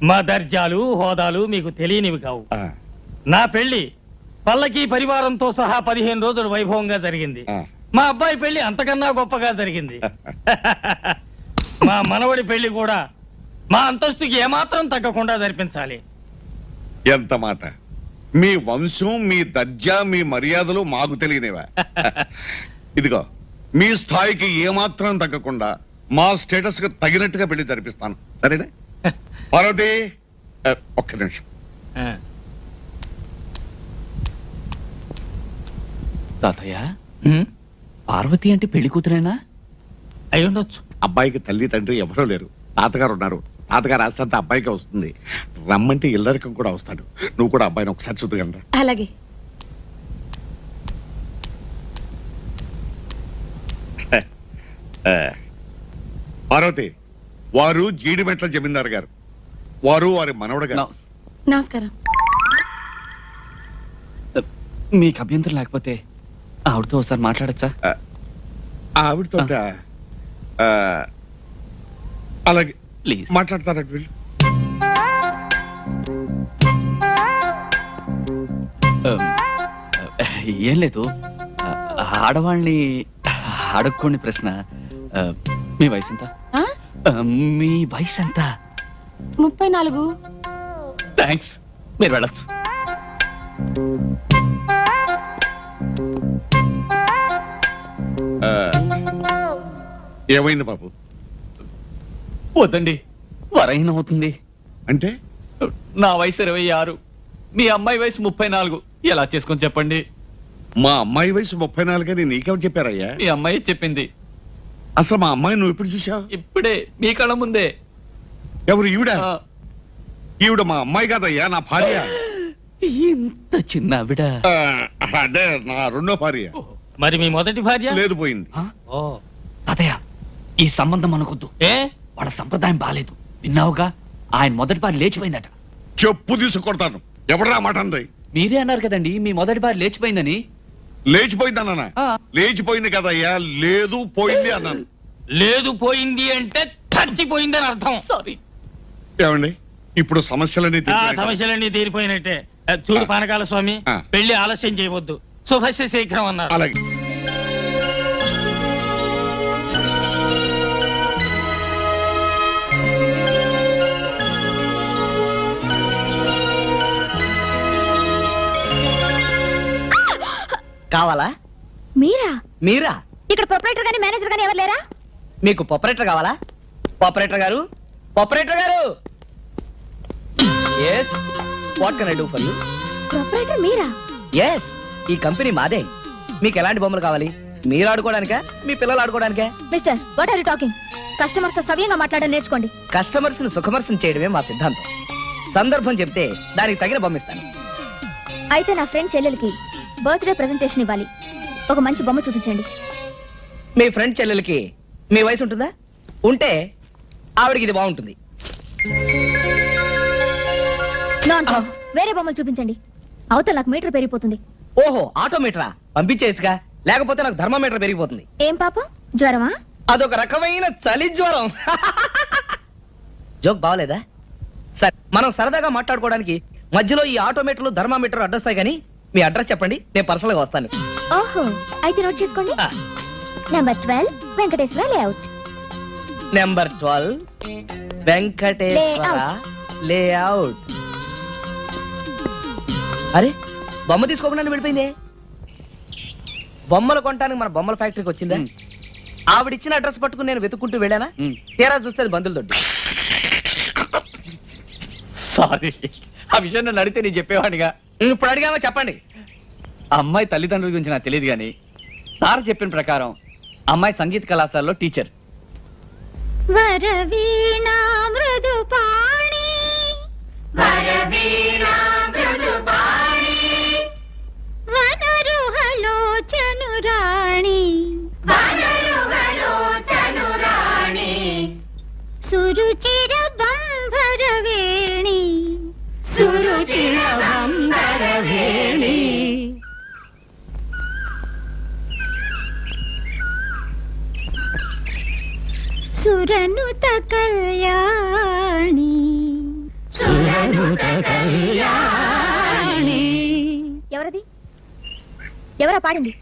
మా దర్జాలు హోదాలు మీకు తెలియనివి కావు. నా పెళ్లి పల్లకి పరివారంతో సహా 15 రోజులు వైభవంగా జరిగింది. మా అబ్బాయి పెళ్లి అంతకన్నా గొప్పగా జరిగింది. మా మనవడి పెళ్లి కూడా మా అంతస్తుకి ఏమాత్రం తగ్గకుండా జరిపించాలి. ఎంత మాట! మీ వంశం, మీ దర్జా, మీ మర్యాదలు మాకు తెలియనివా? ఇదిగో, మీ స్థాయికి ఏమాత్రం తగ్గకుండా మా స్టేటస్ కు తగినట్టుగా పెళ్లి జరిపిస్తాను, సరేనా? పార్వతి, ఒక్క నిమిషం. తాతయ్య, పార్వతి అంటే పెళ్లి కూతురేనా? అయి ఉండొచ్చు. అబ్బాయికి తల్లి తండ్రి ఎవరూ లేరు. తాతగారు ఉన్నారు. తాతగారు ఆస్తంతా అబ్బాయికి వస్తుంది. రమ్మంటే ఇల్లరికం కూడా వస్తాడు. నువ్వు కూడా అబ్బాయిని ఒకసారి చూడగలరా? అలాగే. పార్వతి, వారు జీడిమెట్ల జమీందారు గారు, వారు వారి మనవడు గారు. నమస్కారం. మీకు అభ్యంతరం లేకపోతే ఆవిడతో ఒకసారి మాట్లాడచ్చా? ఆవిడతో అలాగే ప్లీజ్ మాట్లాడతారంట వీళ్ళు. ఏం లేదు, ఆడవాళ్ళని అడుక్కోని ప్రశ్న. మీ వయసు ఎంత? మీ వయసు ఎంత? 34. థ్యాంక్స్, మీరు వెళ్ళచ్చు. ఏమైంది బాబు? వద్దండి, వరైన అవుతుంది. అంటే నా వయసు 26, మీ అమ్మాయి వయసు 34. ఎలా చేసుకొని చెప్పండి? మా అమ్మాయి వయసు 34 అని నీకెవరు చెప్పారయ్యా? మీ అమ్మాయి చెప్పింది. అసలు మా అమ్మాయి నువ్వు ఎప్పుడు చూసావు? ఇప్పుడే మీ కళ్ళ ముందే. ఎవరు ఈవిడ? ఈవిడ మా అమ్మాయి కాదయ్యా, నా భార్య. ఇంత చిన్న ఆవిడ? అదే నా రెండో భార్య. మరి మీ మొదటి భార్య? లేదు, పోయింది. తాతయ్య, ఈ సంబంధం అనుకొద్దు. వాళ్ళ సంప్రదాయం బాలేదు. విన్నావుగా, ఆయన మొదటి భార్య లేచిపోయిందట. చెప్పు తీసుకొడతాను. ఎవడరా మాట అంది? మీరే అన్నారు కదండి మీ మొదటి భార్య లేచిపోయిందని. లేచిపోయిందన్నా? లేచిపోయింది కదయ్యా, లేదు పోయింది అన్నాను. లేదు పోయింది అంటే చచ్చిపోయిందని అర్థం. సారీ. ఏమండి, ఇప్పుడు సమస్యలన్నీ సమస్యలన్నీ తీరిపోయినట్టే. చూడు పానకాల స్వామి, పెళ్లి ఆలస్యం చేయవద్దు, శుభస్య శీఘ్రం అన్నారు. అలాగే. కావాలా? మీరా? ఇక్కడ ప్రొపరేటర్ గానీ మేనేజర్ గానీ ఎవరు లేరా? మీకు ఆపరేటర్ కావాలా? ఆపరేటర్ గారు, ఆపరేటర్ గారు. yes what can I do for you? Proprietor మీరా? yes, ఈ కంపెనీ మాదే. మీకు ఎలాంటి బొమ్మలు కావాలి? మీరు ఆడుకోవడానికా, మీ పిల్లలు ఆడుకోవడానికా? Mister, what are you talking? Customers తో సవ్యంగా మాట్లాడడం నేర్చుకోండి. కస్టమర్స్ ని సుఖమర్శం చేయడమే మా సిద్ధాంతం. సందర్భం చెప్తే దానికి తగిన బొమ్మిస్తాను. అయితే నా ఫ్రెండ్ చెల్లెలకి బర్త్డే ప్రెజెంటేషన్ ఇవ్వాలి. ఒక మంచి బొమ్మ చూపించండి. మీ ఫ్రెండ్ చెల్లెలకి మీ వయసు ఉంటుందా? ఉంటే ఆవిడకి ఇది బాగుంటుంది. వేరే బొమ్మలు చూపించండి. అవతల నాకు మీటర్ పెరిగిపోతుంది. ఓహో, ఆటోమీటరా? పంపించేయచ్చుగా, లేకపోతే నాకు థర్మామీటర్ పెరిగిపోతుంది. ఏం పాపం, జ్వరమా? అదొక రకమైన చలి జ్వరం. జోక్ బాగలేదా? సరే, మనం సరదాగా మాట్లాడుకోవడానికి మధ్యలో ఈ ఆటోమీటర్లు థర్మామీటర్ అడ్డొస్తాయి. కానీ మీ అడ్రస్ చెప్పండి, నేను పర్సనల్ గా వస్తాను. ఓహో, అయితే నోట్ చేసుకోండి. Number 12 Venkateswara layout. Number 12 Venkateswara layout. అరే, బొమ్మ తీసుకోకుండా వెళ్ళిపోయిందే. బొమ్మలు కొనడానికి మన బొమ్మల ఫ్యాక్టరీకి వచ్చిందా? ఆవిడిచ్చిన అడ్రస్ పట్టుకుని నేను వెతుక్కుంటూ వెళ్ళానా? తీరా చూస్తే అది బంధువుల దొడ్డి. సారీ, ఆ విషయం నన్ను అడిగితే నేను చెప్పేవాడిగా. ఇప్పుడు అడిగామో చెప్పండి. అమ్మాయి తల్లిదండ్రుల గురించి నాకు తెలియదు కానీ సార్ చెప్పిన ప్రకారం అమ్మాయి సంగీత కళాశాలలో టీచర్. వరవీణా మృదుపాణి వనరుహలోచనురాణి సురుచిర బంభరవేణి సురనుత కళ్యాణి ఎవరది? ఎవరా పాడింది?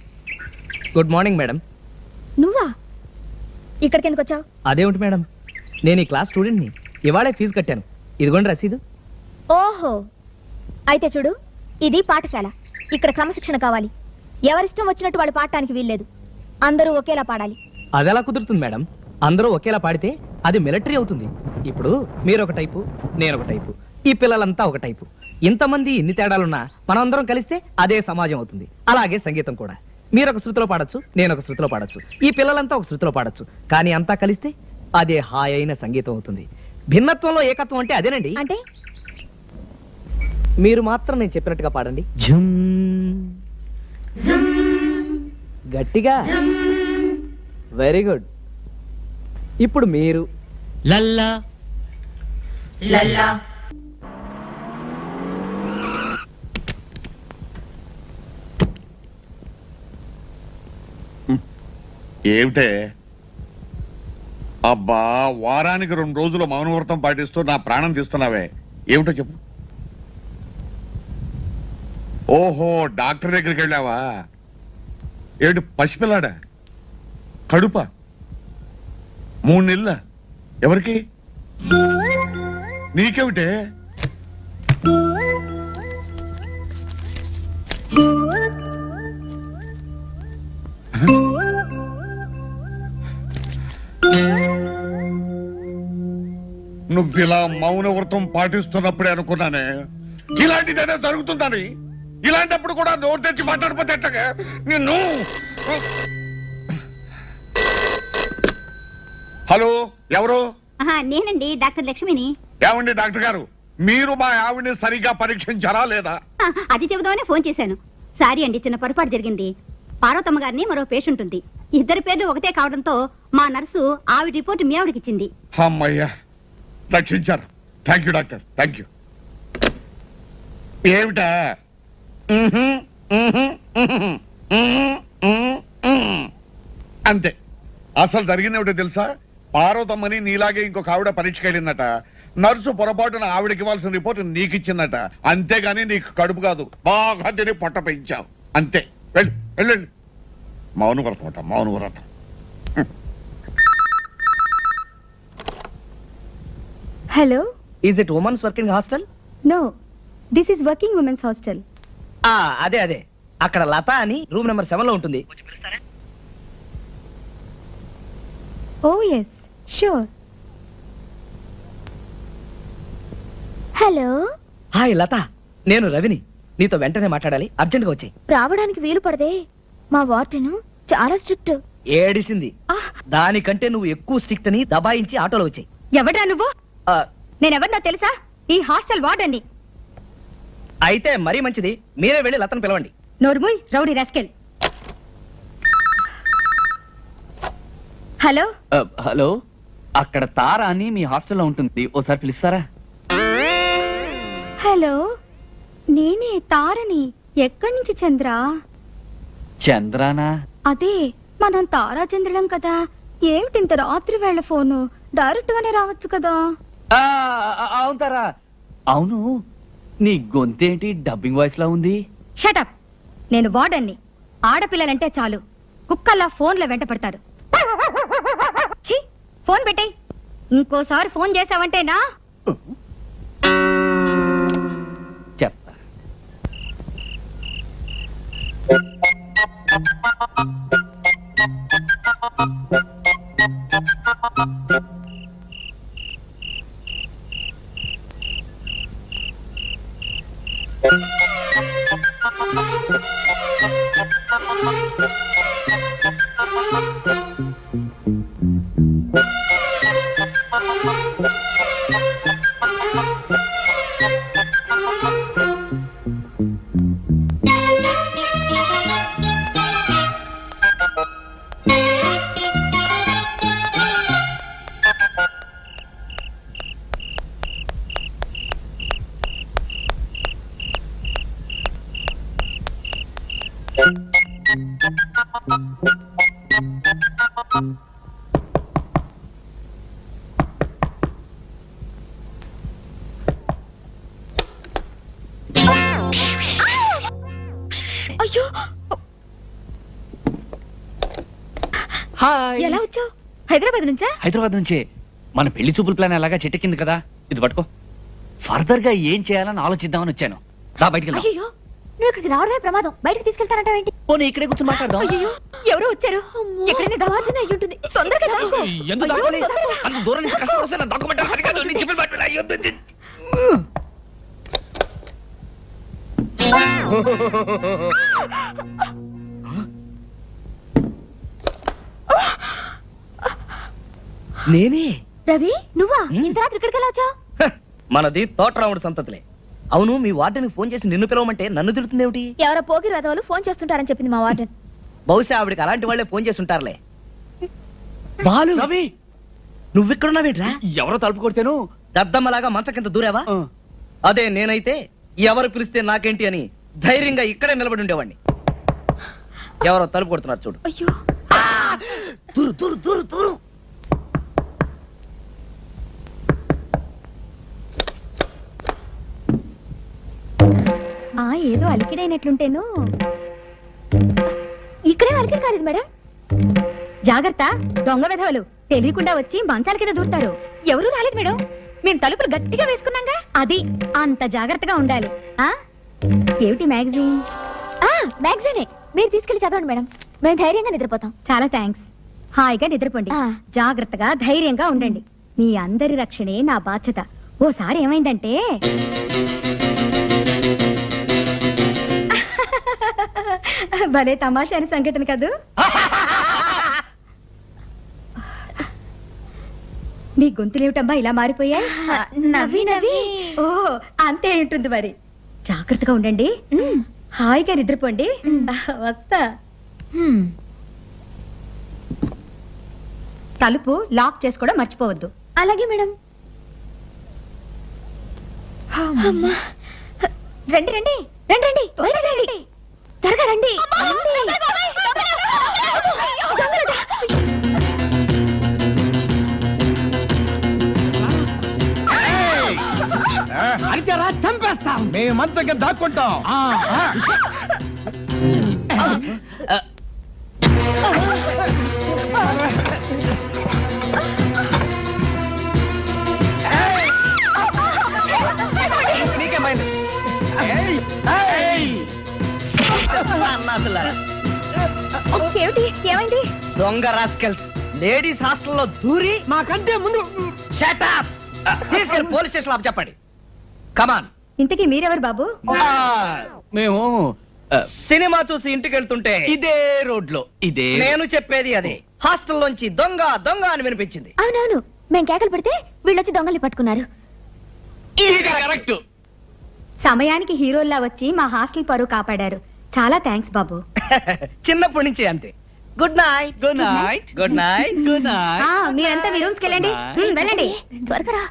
Good morning madam. నువ్వా? ఇక్కడికి ఎందుకు వచ్చావు? అదేమిటి మేడం, నేను ఈ క్లాస్ స్టూడెంట్ని. ఇవాళే ఫీజు కట్టాను. ఇదిగోండి రసీదు. ఓహో, అయితే చూడు, ఇది పాఠశాల. ఇక్కడ క్రమశిక్షణ కావాలి. ఎవరిష్టం వచ్చినట్టు వాళ్ళు పాడటానికి వీల్లేదు. అందరూ ఒకేలా పాడాలి. అదెలా కుదురుతుంది మేడం? అందరూ ఒకేలా పాడితే అది మిలిటరీ అవుతుంది. ఇప్పుడు మీరు ఒక టైపు, నేను ఒక టైపు, ఈ పిల్లలంతా ఒక టైపు. ఇంతమంది ఇన్ని తేడాలున్నా మనం అందరం కలిస్తే అదే సమాజం అవుతుంది. అలాగే సంగీతం కూడా. మీరు ఒక శృతిలో పాడొచ్చు, నేను ఒక శృతిలో పాడొచ్చు, ఈ పిల్లలంతా ఒక శృతిలో పాడొచ్చు. కానీ అంతా కలిస్తే అదే హాయైన సంగీతం అవుతుంది. భిన్నత్వంలో ఏకత్వం అంటే అదేనండి. అంటే మీరు మాత్రం నేను చెప్పినట్టుగా పాడండి. ఝుమ్ గట్టిగా. Very good. ఇప్పుడు మీరు లల్లా ఏమిటే అబ్బా, వారానికి 2 రోజులు మౌనవ్రతం పాటిస్తూ నా ప్రాణం తీస్తున్నావే, ఏమిటో చెప్పు. ఓహో, డాక్టర్ దగ్గరికి వెళ్ళావా? ఏమిటి పసిపిల్లాడా? కడుప 3 నెలల? ఎవరికి? నీకేమిటే? నువ్వు ఇలా మౌనవ్రతం పాటిస్తున్నప్పుడే అనుకున్నానే ఇలాంటిదైనా జరుగుతుందని. ఇలాంటప్పుడు కూడా నోరు తెచ్చి మాట్లాడిపోతే ఎట్టగా నిన్ను. హలో, ఎవరు? నేనండి, డాక్టర్ లక్ష్మిని. ఏమండి డాక్టర్ గారు, మీరు మా ఆవిడ్ని సరిగా పరీక్షించారా లేదా? అది చెబుదామని ఫోన్ చేశాను. సారీ అండి, చిన్న పొరపాటు జరిగింది. పార్వతమ్మ గారిని మరో పేషెంట్ ఉంది. ఇద్దరి పేర్లు ఒకటే కావడంతో మా నర్సు ఆవిడ రిపోర్ట్ మీ ఆవిడకి ఇచ్చింది. అమ్మయ్యా, రక్షించారు. Thank you doctor, thank you. ఏమిటా? అంతే. అసలు జరిగింది ఏమిటో తెలుసా? పార్వతమ్మని నీలాగే ఇంకొక ఆవిడ పరీక్షకి వెళ్ళిందట. నర్సు పొరపాటున ఆవిడకి ఇవ్వాల్సిన రిపోర్ట్ నీకు ఇచ్చిందట. అంతేగాని నీకు కడుపు కాదు, బాగా తిని పొట్ట పెంచావు. అంతే. వెళ్ళి వెళ్ళండి. మౌనవ్రతం అట, మౌనవ్రతం. Hello, is it women's working hostel? No, this is working women's hostel. అదే అదే, అక్కడ లత అని రూమ్ నెంబర్ 7 లో ఉంటుంది. ఓ ఎస్, షూర్. హలో. హాయ్ లత, నేను రవిని. నీతో వెంటనే మాట్లాడాలి, అర్జెంట్ గా వచ్చాయి. రావడానికి వీలు పడదే, మా వార్డెను చాలా స్ట్రిక్ట్. ఏడిసింది. దానికంటే నువ్వు ఎక్కువ స్ట్రిక్ట్ అని దబాయించి ఆటోలో వచ్చాయి. ఎవడా నువ్వు? నేనెవరినో తెలుసా? ఈ హాస్టల్ వార్డెన్ని. అయితే మరీ మంచిది, మీరే వెళ్ళి లతను పిలవండి. నోర్ముయ్, రౌడీ రాస్కెల్. హలో. హలో, అక్కడ తారా అని మీ హాస్టల్లో ఉంటుంది, ఓసారి పిలుస్తారా? హలో, నేనే తారని. ఎక్కడి నుంచి చంద్ర? చంద్రానా? అదే, మనం తారాచంద్రులం కదా. ఏమిటింత రాత్రి వేళ ఫోను? డైరెక్ట్ గానే రావచ్చు కదా. అవును తారా. అవును, నీ గొంతేంటి డబ్బింగ్ వాయిస్ లా ఉంది? షటప్. నేను వార్డెన్ని. ఆడపిల్లలంటే చాలు కుక్కల్లా ఫోన్లో వెంట పడతారు. ఛీ, ఫోన్ పెట్టేయ్. ఇంకోసారి ఫోన్ చేసావంటే నా చెప్తా. అయ్యో హాయ్. ఎలా వచ్చావు? హైదరాబాద్ నుంచా? హైదరాబాద్ నుంచే. మన పెళ్లి చూపుల ప్లాన్ ఎలాగా చెట్టెక్కింది కదా, ఇది పట్టుకో. ఫర్దర్ గా ఏం చేయాలని ఆలోచిద్దామని వచ్చాను. రా బయటికి వెళ్దాం. అయ్యో నువ్వు ఇక్కడికి రావడమే ప్రమాదం. బయటకు తీసుకెళ్తానంటావేంటి? పోనీ ఇక్కడే కూర్చొని మాట్లాడదాం. అయ్యో ఎవరో వచ్చారు. ఎక్కడైనా దవాఖాన అయి ఉంటుంది. తొందరగా దాక్కో. ఎందుకు అయ్యో, దాక్కోని? తొందరగా. అంత దూరం నుంచి కష్టం వస్తే నా డాక్యుమెంట్ అది కాదు, నేను చెప్పేది మాట్లాడు. అయ్యో, నేనే. రవి నువ్వా? ఇంత రాత్రి ఇక్కడికి ఎలా వచ్చావు? హ, మనది తోటరాముడు సంతతిలే. అవును, మీ వార్డెన్ ఫోన్ చేసి నిన్ను పిలవమంటే నన్ను తిడుతుందేమిటి? ఎవరో పోకిరి వెధవలు ఫోన్ చేస్తుంటారని చెప్పింది మా వార్డెన్. బహుశా ఆవిడకి అలాంటి వాళ్ళే ఫోన్ చేసి ఉంటారులే. బాలు రవి, నువ్విక్కడున్నావేట్రా? ఎవరో తలుపు కొడితేను దద్దమ్మలాగా మంచ కింద దూరావా? అదే నేనైతే ఎవరు పిలిస్తే నాకేంటి అని ధైర్యంగా ఇక్కడే నిలబడి ఉండేవాడిని. ఎవరో తలుపు కొడుతున్నారు చూడు. అయ్యో దూరు దూరు దూరు దూరు. ఏదో అలికిడైనట్లుంటేను. ఇక్కడే అలికిడి కాలేదు మేడం. జాగ్రత్త, దొంగ వెధవలు తెలియకుండా వచ్చి మంచాల కింద దూరుతారు. ఎవరూ రాలేదు మేడం. మేము తలుపులు గట్టిగా వేసుకున్నాగా. అది అంత జాగ్రత్తగా ఉండాలి. ఆ ఏమిటి మ్యాగజైన్? మ్యాగజైనే. మీరు తీసుకెళ్లి చదవండి మేడం. మేము ధైర్యంగా నిద్రపోతాం. చాలా థ్యాంక్స్. హాయిగా నిద్రపోండి. జాగ్రత్తగా ధైర్యంగా ఉండండి. మీ అందరి రక్షణే నా బాధ్యత. ఓసారి ఏమైందంటే భలే తమాషా అని సంఘటన కదూ. నీ గొంతులేమిటమ్మా ఇలా మారిపోయాయి? నవ్వి నవ్వి. ఓ అంతే ఉంటుంది మరి. జాగ్రత్తగా ఉండండి. హాయిగా నిద్రపోండి. వస్తా. తలుపు లాక్ చేసుకోవడం మర్చిపోవద్దు. అలాగే మేడం. రండి రండి రండి రండి రండి త్వరగా రండి. అరిచారా చంపేస్తాం. మేము మంచంగా దాక్కుంటాం. నీకేమైంది? ఏమిటి ఏమైంది? దొంగ రాస్కెల్స్ లేడీస్ హాస్టల్లో దూరి మాకంటే ముందు షట్ అప్. తీసుకెళ్ళి పోలీస్ స్టేషన్ ఆఫ్ చెప్పండి. కమాన్. ఇంతకీ మీరెవరు బాబు? మేము సినిమా చూసి ఇంటికి వెళ్తుంటే ఇదే రోడ్ లో ఇదే నేను చెప్పేది అదే. హాస్టల్లోంచి దొంగ దొంగ అని వినిపించింది. అవునవును, మేం కేకలు పెడితే వీళ్ళొచ్చి దొంగల్ని పట్టుకున్నారు. కరెక్ట్. సమయానికి హీరోల్లా వచ్చి మా హాస్టల్ పరువు కాపాడారు. చాలా థ్యాంక్స్ బాబు. చిన్నప్పటి నుంచి అంతే. Good night. Good night. Good night. Good night. మీరంతా మీ రూమ్స్కి వెళ్ళండి. వెళ్ళండి త్వరగా రా.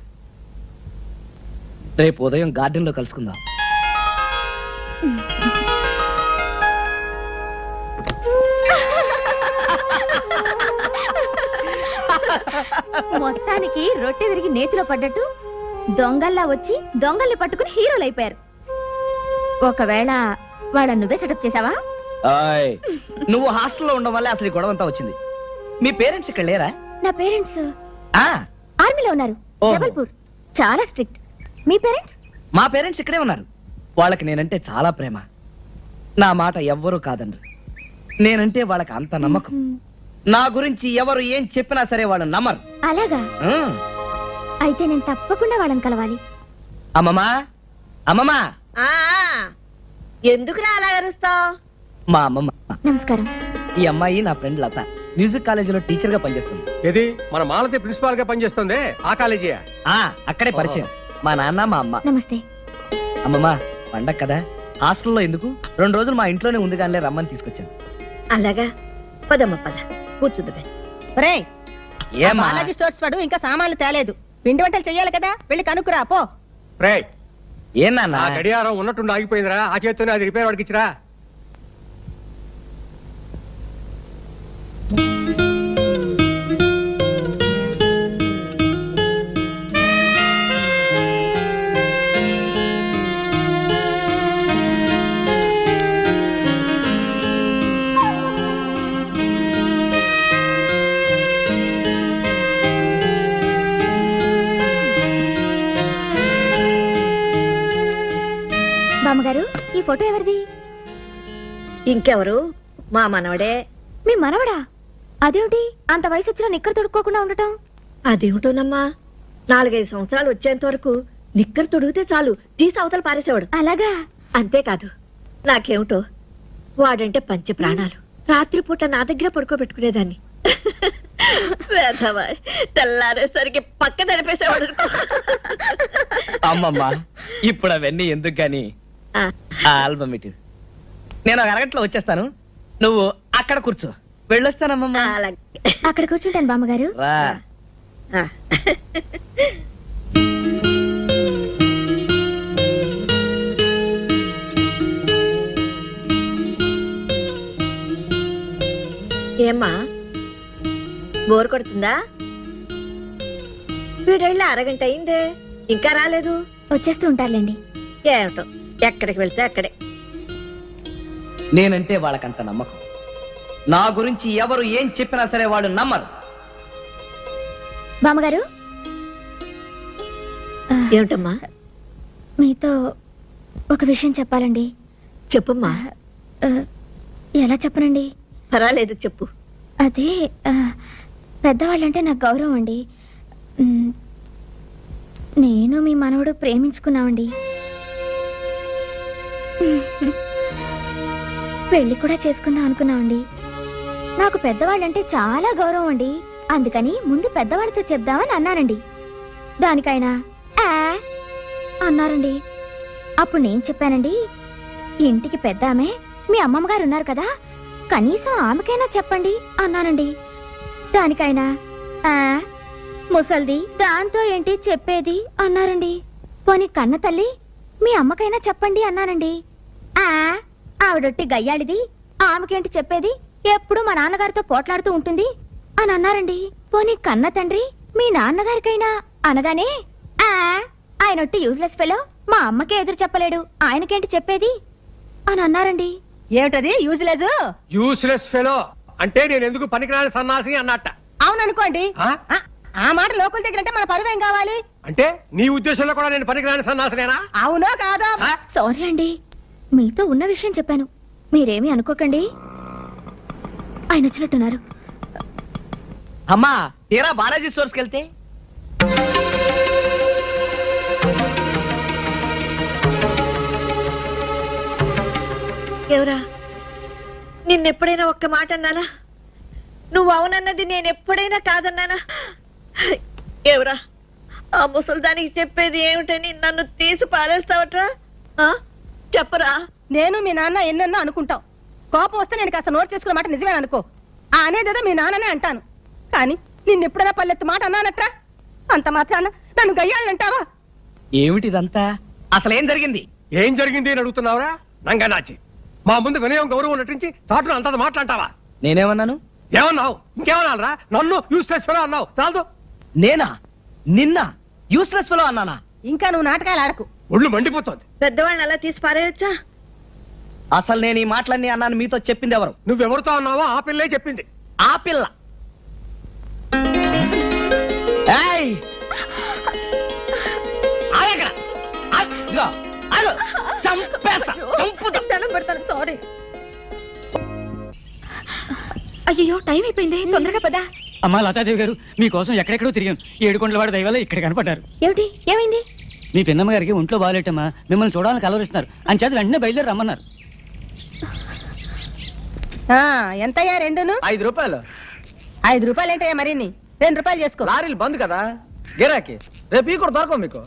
రేపు ఉదయం గార్డెన్ లో కలుసుకుందాం. మొత్తానికి రొట్టె విరిగి నేతిలో పడ్డట్టు దొంగల్లా వచ్చి దొంగల్ని పట్టుకుని హీరోలు అయిపోయారు. ఒకవేళ వాళ్ళ నువ్వే సెటప్ చేసావా? ఆయ్, నువ్వు హాస్టల్లో ఉండడం వల్లే అసలు ఈ గొడవ అంతా వచ్చింది. మీ పేరెంట్స్ ఇక్కడ లేరా? నా పేరెంట్స్ ఆ, ఆర్మీలో ఉన్నారు. ఓహో. జబల్పూర్. చాలా స్ట్రిక్ట్. మీ పేరెంట్స్? మా పేరెంట్స్ ఇక్కడే ఉన్నారు. వాళ్ళకి నేనంటే చాలా ప్రేమ. నా మాట ఎవ్వరూ కాదండ్రు. నేనంటే వాళ్ళకి అంత నమ్మకం. నా గురించి ఎవరు ఏం చెప్పినా సరే వాళ్ళు నమ్మరు. అలాగా? ఉమ్. అయితే నేను తప్పకుండా వాళ్ళని కలవాలి. అమ్మమ్మా, అమ్మమ్మా. ఎందుకురా అలా అరుస్తావు? మా అమ్మమ్మ. నమస్కారం. ఈ అమ్మాయి నా ఫ్రెండ్ లత. మ్యూజిక్ కాలేజీలో టీచర్ గా పనిచేస్తుంది. ఏది మన మాలతి ప్రిన్సిపాల్ గా పనిచేస్తుంది ఆ కాలేజీ? ఆ, అక్కడే పరిచయం. మా నాన్న మా అమ్మ. నమస్తే. అమ్మమ్మా, పండగ కదా, హాస్టల్లో ఎందుకు 2 రోజులు మా ఇంట్లోనే ఉంది కానీ రమ్మని తీసుకొచ్చాను. అలాగా? పదమ్మ పద, కూర్చుంది. ఏమ్మా? బాలాజీ స్టోర్స్ వాడు ఇంకా సామాన్లు తేలేదు. పిండి వంటలు చెయ్యాలి కదా, వెళ్ళి కనుక్కురా పో. రే, ఏం నాన్న? ఆ గడియారం ఉన్నట్టుండి ఆగిపోయిందిరా. ఆ చేత్తోనే అది రిపేర్ వాడికి ఇచ్చిరా. ఫోటో ఎవరిది? ఇంకెవరు? మా మనవడే. మీ మనవడా? అదేమిటి అంత వయసు వచ్చినా నిక్కరు తొడుక్కోకుండా ఉండటం? అదేమిటోనమ్మా, 4-5 సంవత్సరాలు వచ్చేంత వరకు నిక్కరు తొడిగితే చాలు తీసి అవతల పారేసేవాడు. అలాగా? అంతేకాదు, నాకేమిటో వాడంటే పంచ ప్రాణాలు. రాత్రిపూట నా దగ్గర పడుకోబెట్టుకునేదాన్ని. వేధవా, తెల్లారేసరికి పక్క నడిపేసేవాడు. అమ్మమ్మ, ఇప్పుడు అవన్నీ ఎందుకు గాని ఆల్బమ్ ఇటు. నేను ఒక అరగంటలో వచ్చేస్తాను, నువ్వు అక్కడ కూర్చో. వెళ్ళొస్తానమ్మమ్మ. అలాగే. అక్కడ కూర్చుంటాను బామ్మగారు. రా. ఆ. ఏమ్మా, బోర్ కొడుతుందా? వీడెళ్ళి అరగంట అయిందే, ఇంకా రాలేదు. వచ్చేస్తూ ఉంటారులేండి. ఏమిటో, ఎక్కడికి వెళ్తే అక్కడే. నేనంటే వాళ్ళకంత నమ్మకం. నా గురించి ఎవరు ఏం చెప్పినా సరే వాళ్ళు నమ్మరు. బామ్మగారు, ఏమిటమ్మా? మీతో ఒక విషయం చెప్పాలండి. చెప్పుమ్మా. ఆ, ఎలా చెప్పనండి? పర్వాలేదు, చెప్పు. అదే పెద్దవాళ్ళంటే నాకు గౌరవం అండి. నేను మీ మనవడు ప్రేమించుకున్నామండి. పెళ్లి కూడా చేసుకుందాం అనుకున్నామండి. నాకు పెద్దవాళ్ళంటే చాలా గౌరవం అండి. అందుకని ముందు పెద్దవాళ్ళతో చెప్దామని అన్నానండి. దానికైనా అన్నారండి. అప్పుడు నేను చెప్పానండి, ఇంటికి పెద్ద ఆమె మీ అమ్మమ్మ గారు ఉన్నారు కదా, కనీసం ఆమెకైనా చెప్పండి అన్నానండి. దానికైనా ముసల్ది దాంతో ఏంటి చెప్పేది అన్నారండి. పోనీ కన్న తల్లి మీ అమ్మకైనా చెప్పండి అన్నానండి. ఆవిడొట్టి గయ్యాళిది, ఆమెకేంటి చెప్పేది, ఎప్పుడు మా నాన్నగారితో పోట్లాడుతూ ఉంటుంది అని అన్నారండి. పోనీ కన్న తండ్రి మీ నాన్నగారికైనా అనగానే ఆయనొట్టి యూజ్లెస్ ఫెలో, మా అమ్మకే ఎదురు చెప్పలేడు, ఆయనకేంటి చెప్పేది అని అన్నారండి. ఏమిటది యూజ్లెస్? యూస్లెస్ ఫెలో అంటే నేను ఎందుకు పనికిరాని సన్నాసి అన్నట్ట. అవుననుకోండి. ఆ మాట లోకల్ దగ్గర అంటే మన పరువేం కావాలి? అంటే నీ ఉద్దేశంలో కూడా నేను పనికిరాని సన్నాసినేనా? అవునో కాదో? సారీ అండి, మీతో ఉన్న విషయం చెప్పాను, మీరేమీ అనుకోకండి. ఆయన వచ్చినట్టున్నారు. అమ్మా, తీరా బాలాజీ స్టోర్స్కి వెళ్తే ఎవరా? నిన్నెప్పుడైనా ఒక్క మాట అన్నానా? నువ్వు అవునన్నది నేను ఎప్పుడైనా కాదన్నానా? ఎవరా? ఆ ముసల్దానికి చెప్పేది ఏమిటని నన్ను తీసి పారేస్తావట్రా? చెప్పరా? నేను మీ నాన్న ఎన్నెన్నో అనుకుంటాం. కోపం వస్తే నేను కాస్త నోట్ చేసుకున్న మాట నిజమే అనుకో. అనేదేదో మీ నాన్ననే అంటాను, కానీ నిన్నెప్పుడైనా పల్లెత్తు మాట అన్నానట్రా? అంత మాత్రాన నన్ను గయ్యాలంటావా? ఏమిటిదంతా? అసలేం జరిగింది? ఏం జరిగింది అని అడుగుతున్నావురా నంగనాచి? మా ముందు వినయం గౌరవం నటించి చాటును అంత మాట్లాంటావా? నేనేమన్నాను? ఏమన్నావు? ఇంకేమన్నారా? నన్ను యూస్లెస్ ఫెలో అన్నావు. చాలు. నేనా? నిన్న యూస్లెస్ ఫెలో అన్నానా? ఇంకా నువ్వు నాటకాలు ఆడకు. ఒళ్ళు మండిపోతుంది. పెద్దవాళ్ళని అలా తీసి పారేయొచ్చా? అసలు నేను ఈ మాటలన్నీ అన్నాను మీతో చెప్పింది ఎవరు? నువ్వెవరితో అన్నావో ఆ పిల్లే చెప్పింది. ఆ పిల్ల. ఏయ్! ఆగక్కడ! ఇదిగో, ఆగు! చంపేస్తా! చంపుతా! సారీ. అయ్యో, టైం అయిపోయింది, తొందరగా పదా. అమ్మా లతాదేవి గారు, మీకోసం ఎక్కడెక్కడో తిరిగాం. 7 కొండలవాడి దయ వల్ల ఇక్కడ కనపడ్డారు. ఏమిటి? ఏమైంది? మీ పిన్నమ్మ గారికి ఒంట్లో బాగాలేటమ్మా, మిమ్మల్ని చూడాలని కలవరిస్తున్నారు. అంచేత వెంటనే బయలుదేరి రమ్మన్నారు. ఎంతయ్యా రెండును? 5 రూపాయలు. 5 రూపాయలు ఏంటయ్యా మరి? 2 రూపాయలు చేసుకో. లారీలు బంద్ కదా, గిరాకి. రేపు ఈ కూడా దొరకవు మీకు.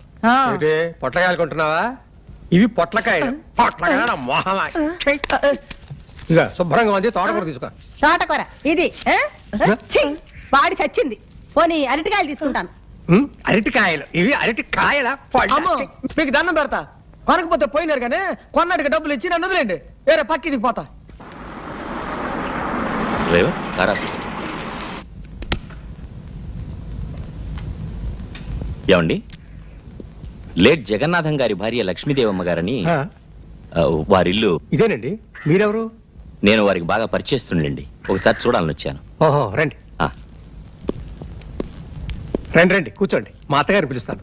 పొట్లకాయలు కొంటున్నావా? ఇవి పొట్లకాయలు. పొట్లకాయల మొహమా. ఇక శుభ్రంగా ఉంది. తోటకూర తీసుకో. తోటకూర ఇది వాడి చచ్చింది. పోనీ అరటికాయలు తీసుకుంటాను. అరటికాయలు ఇవి? అరటికాయల? మీకు దండం పెడతా, కొనకపోతే పోయినారు కానీ కొన్నటికి డబ్బులు ఇచ్చి నన్ను వదిలేండి, వేరే పక్కింటికి పోతా. ఏమండి, లేట్ జగన్నాథం గారి భార్య లక్ష్మీదేవమ్మ గారని, వారిల్లు ఇదేనండి. మీరెవరు? నేను వారికి బాగా పరిచయిస్తుండండి, ఒకసారి చూడాలని వచ్చాను. ఓహో, రండి రండి రండి, కూర్చోండి. మా అత్తగారిని పిలుస్తాను.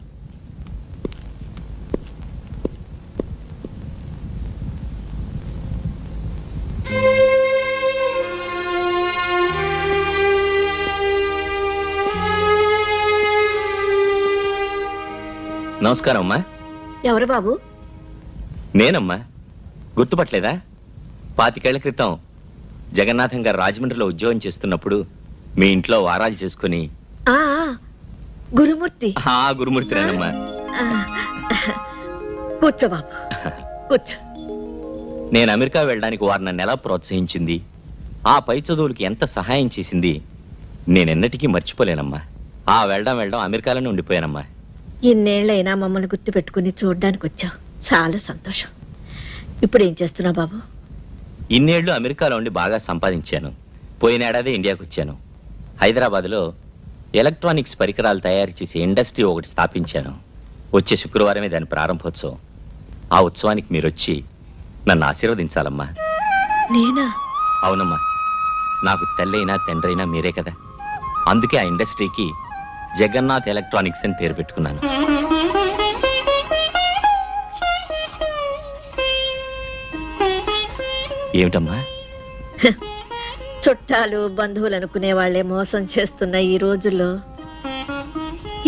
నమస్కారం అమ్మా. ఎవరు బాబు? నేనమ్మా, గుర్తుపట్టలేదా? 25 ఏళ్ల క్రితం జగన్నాథం గారు రాజమండ్రిలో ఉద్యోగం చేస్తున్నప్పుడు మీ ఇంట్లో వారాలు చేసుకుని ఆ గురుమూర్తి. ఆ గురుమూర్తినేనమ్మా. ఆ, కూర్చో బాబు, కూర్చో. నేను అమెరికా వెళ్ళడానికి వారు నన్ను ఎలా ప్రోత్సహించింది, ఆ పై చదువులకి ఎంత సహాయం చేసింది నేనెన్నటికీ మర్చిపోలేనమ్మా. ఆ వెళ్ళడం అమెరికాలోనే ఉండిపోయానమ్మా. ఇన్నేళ్లైనా మమ్మల్ని గుర్తు పెట్టుకుని చూడడానికి వచ్చావు, చాలా సంతోషం. ఇప్పుడు ఏం చేస్తున్నావు బాబు? ఇన్నేళ్లు అమెరికాలో ఉండి బాగా సంపాదించాను. పోయిన ఏడాది ఇండియాకు వచ్చాను. హైదరాబాద్లో ఎలక్ట్రానిక్స్ పరికరాలు తయారు చేసే ఇండస్ట్రీ ఒకటి స్థాపించాను. వచ్చే శుక్రవారమే దాని ప్రారంభోత్సవం. ఆ ఉత్సవానికి మీరు వచ్చి నన్ను ఆశీర్వదించాలమ్మా. నేనా? అవునమ్మా, నాకు తల్లైనా తండ్రైనా మీరే కదా. అందుకే ఆ ఇండస్ట్రీకి జగన్నాథ్ ఎలక్ట్రానిక్స్ అని పేరు పెట్టుకున్నాను. ఏమిటమ్మా? చుట్టాలు బంధువులు అనుకునే వాళ్లే మోసం చేస్తున్న ఈ రోజుల్లో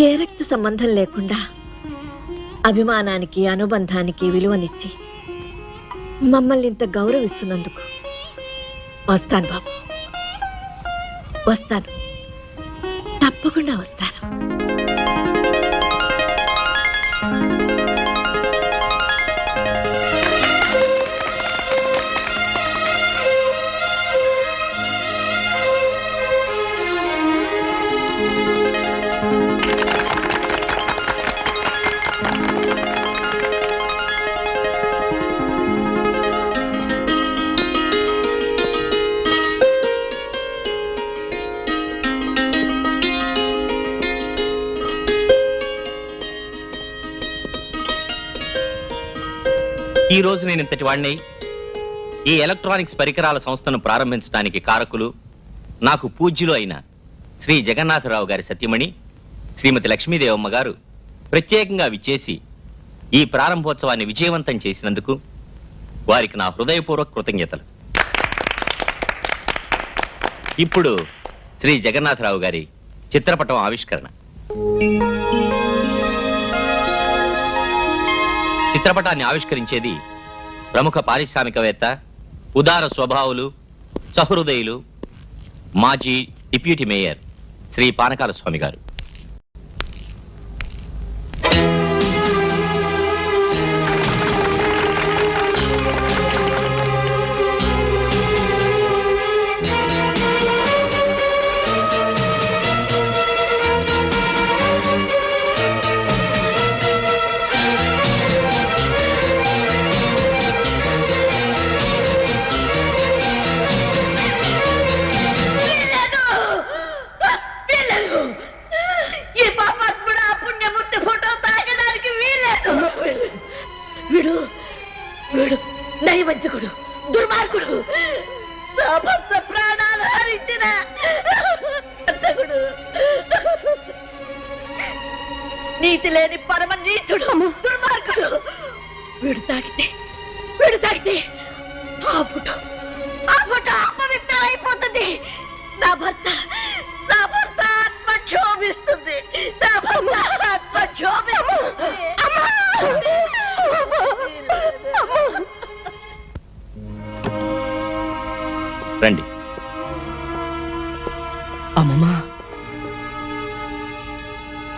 ఏ రక్త సంబంధం లేకుండా అభిమానానికి అనుబంధానికి విలువనిచ్చి మమ్మల్ని ఇంత గౌరవిస్తున్నందుకు వస్తాను బాబు, వస్తాను, తప్పకుండా వస్తాను. ఈ రోజు నేను ఇంతటి వాడిని ఈ ఎలక్ట్రానిక్స్ పరికరాల సంస్థను ప్రారంభించడానికి కారకులు నాకు పూజ్యులు అయిన శ్రీ జగన్నాథరావు గారి సత్యమణి శ్రీమతి లక్ష్మీదేవమ్మ గారు ప్రత్యేకంగా విచ్చేసి ఈ ప్రారంభోత్సవాన్ని విజయవంతం చేసినందుకు వారికి నా హృదయపూర్వక కృతజ్ఞతలు. ఇప్పుడు శ్రీ జగన్నాథరావు గారి చిత్రపటం ఆవిష్కరణ. చిత్రపటాన్ని ఆవిష్కరించేది ప్రముఖ పారిశ్రామికవేత్త, ఉదార స్వభావులు, సహృదయులు, మాజీ డిప్యూటీ మేయర్ శ్రీ పానకాల స్వామి గారు. నైవంచకుడు, దుర్మార్గుడు, సమస్త ప్రాణాలు హరించిన నీతి లేని పరమ నీచుడు, దుర్మార్గుడు. వీడు తాగితే ఆ పుట్టు అపవిత్రం అయిపోతుంది. నా భర్త ఆత్మ క్షోభిస్తుంది. నా భర్త ఆత్మ క్షోభిస్తుంది. రండి. అమ్మమ్మా,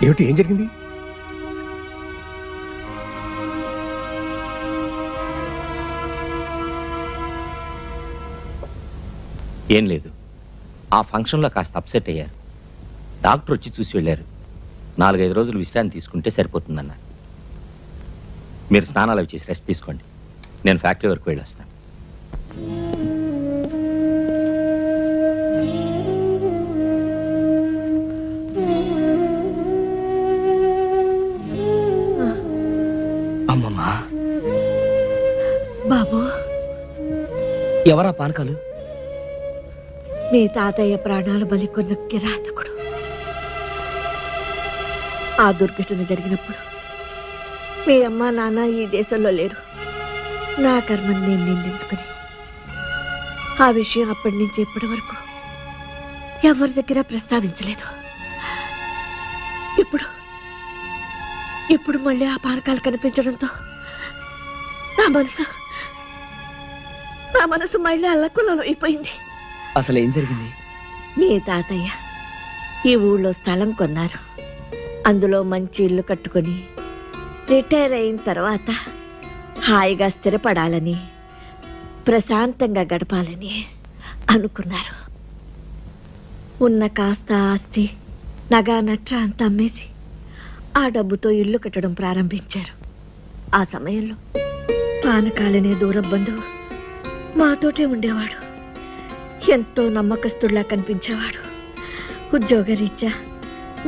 ఏమిటి, ఏం జరిగింది? ఏం లేదు, ఆ ఫంక్షన్లో కాస్త అప్సెట్ అయ్యారు. డాక్టర్ వచ్చి చూసి వెళ్ళారు. 4-5 రోజులు విశ్రాంతి తీసుకుంటే సరిపోతుందన్నారు. మీరు స్నానాలు అవి చేసి రెస్ట్ తీసుకోండి. నేను ఫ్యాక్టరీ వరకు వెళ్ళి వస్తాను. అమ్మమ్మా, బాబు, ఎవరా పానకాలు? మీ తాతయ్య ప్రాణాలు బలికొన్న కిరాతకుడు. ఆ దుర్ఘటన జరిగినప్పుడు మీ అమ్మ నాన్న ఈ దేశంలో లేరు. నా కర్మని నేను నిందించుకుని ఆ విషయం అప్పటి నుంచి ఇప్పటి వరకు ఎవరి దగ్గర ప్రస్తావించలేదు. ఇప్పుడు మళ్ళీ ఆ పానకాలు కనిపించడంతో నా మనసు మళ్ళీ అల్లకులలో అయిపోయింది. అసలు ఏం జరిగింది? మీ తాతయ్య ఈ ఊళ్ళో స్థలం కొన్నారు. అందులో మంచి ఇల్లు కట్టుకొని రిటైర్ అయిన తర్వాత హాయిగా స్థిరపడాలని, ప్రశాంతంగా గడపాలని అనుకున్నారు. ఉన్న కాస్త ఆస్తి, నగా నట్ర అంతా అమ్మేసి ఆ డబ్బుతో ఇల్లు కట్టడం ప్రారంభించారు. ఆ సమయంలో పానకాలనే దూర బంధువు మాతోటే ఉండేవాడు. ఎంతో నమ్మకస్తుడిలా కనిపించేవాడు. ఉద్యోగరీత్యా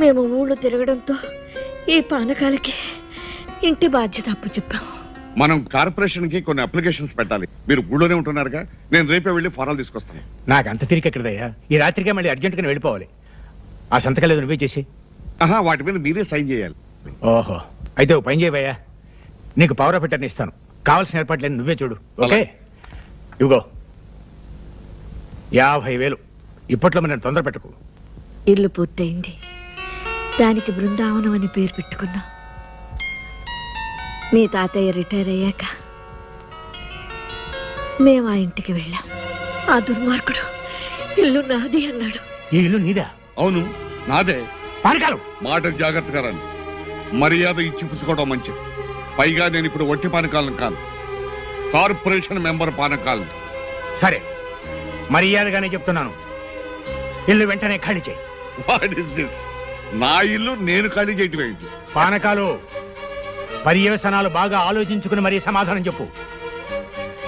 మేము ఊళ్ళో తిరగడంతో ఈ పానకాలకి ఇంటి బాధ్యత అప్పు చెప్పాము. మనం కార్పొరేషన్ కి కొన్ని అప్లికేషన్స్ పెట్టాలి. మీరు ఊళ్ళోనే ఉంటున్నారుగా, నేను రేపే వెళ్ళి ఫారాలు తీసుకొస్తాను. నాకు అంత తిరిగి ఎక్కడదయ్యా, ఈ రాత్రికే మళ్ళీ అర్జెంటుగా వెళ్ళిపోవాలి. ఆ సంతకాలు ఏదో నువ్వే చేసి. వాటి మీద మీరే సైన్ చేయాలి. ఓహో, అయితే ఓ పని చేయబోయా, నీకు పవర్ ఆఫ్ అటర్నీ ఇస్తాను. కావాల్సిన ఏర్పాట్లేదు నువ్వే చూడు. ఓకే, ఇవిగో 50,000. ఇప్పట్లో మనం తొందర పెట్టకు. ఇల్లు పూర్తయింది. దానికి బృందావనం అని పేరు పెట్టుకున్నాం. మీ తాతయ్య రిటైర్ అయ్యాక మేము ఆ ఇంటికి వెళ్ళాం. ఆ దుర్మార్గుడు ఇల్లు నాది అన్నాడు. ఈ ఇల్లు నీదా? అవును, నాదే. పానకాలు మాట జాగ్రత్తగా రండి. మర్యాద ఇచ్చి పుచ్చుకోవడం మంచిది. పైగా నేను ఇప్పుడు ఒట్టి పానకాలను కాదు, కార్పొరేషన్ మెంబర్ పానకాలను. సరే, మర్యాదగానే చెప్తున్నాను, ఇల్లు వెంటనే ఖాళీ చేయి. What is this? నా ఇల్లు నేను ఖాళీ చేయటం ఏంటి? పానకాలు, పర్యవసనాలు బాగా ఆలోచించుకుని మరీ సమాధానం చెప్పు.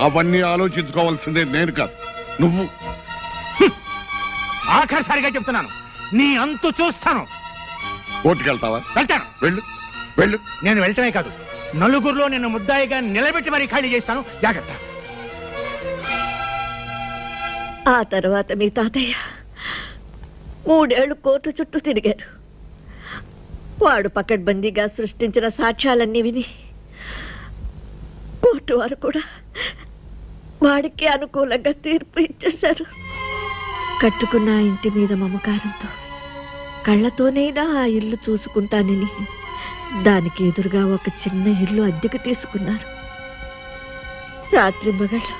అవన్నీ ఆలోచించుకోవాల్సిందే నేను కాదు, నువ్వు. ఆఖరిసారిగా చెప్తున్నాను, నీ అంతు చూస్తాను. కోర్టుకెళ్తావా? వెళ్తాను. వెళ్ళు వెళ్ళు. నేను వెళ్ళటమే కాదు, నలుగురిలో నిన్ను ముద్దాయిగా నిలబెట్టి మరీ ఖాళీ చేస్తాను. జాగ్రత్త. ఆ తర్వాత మీ తాతయ్య 3 ఏళ్లు కోర్టు చుట్టూ తిరిగారు. వాడు పకడ్బందీగా సృష్టించిన సాక్ష్యాలన్నీ విని కోర్టు వారు కూడా వాడికి అనుకూలంగా తీర్పు ఇచ్చేశారు. కట్టుకున్న ఆ ఇంటి మీద మమకారంతో కళ్ళతోనైనా ఆ ఇల్లు చూసుకుంటానని దానికి ఎదురుగా ఒక చిన్న ఇల్లు అద్దెకు తీసుకున్నారు. రాత్రి మగళ్ళు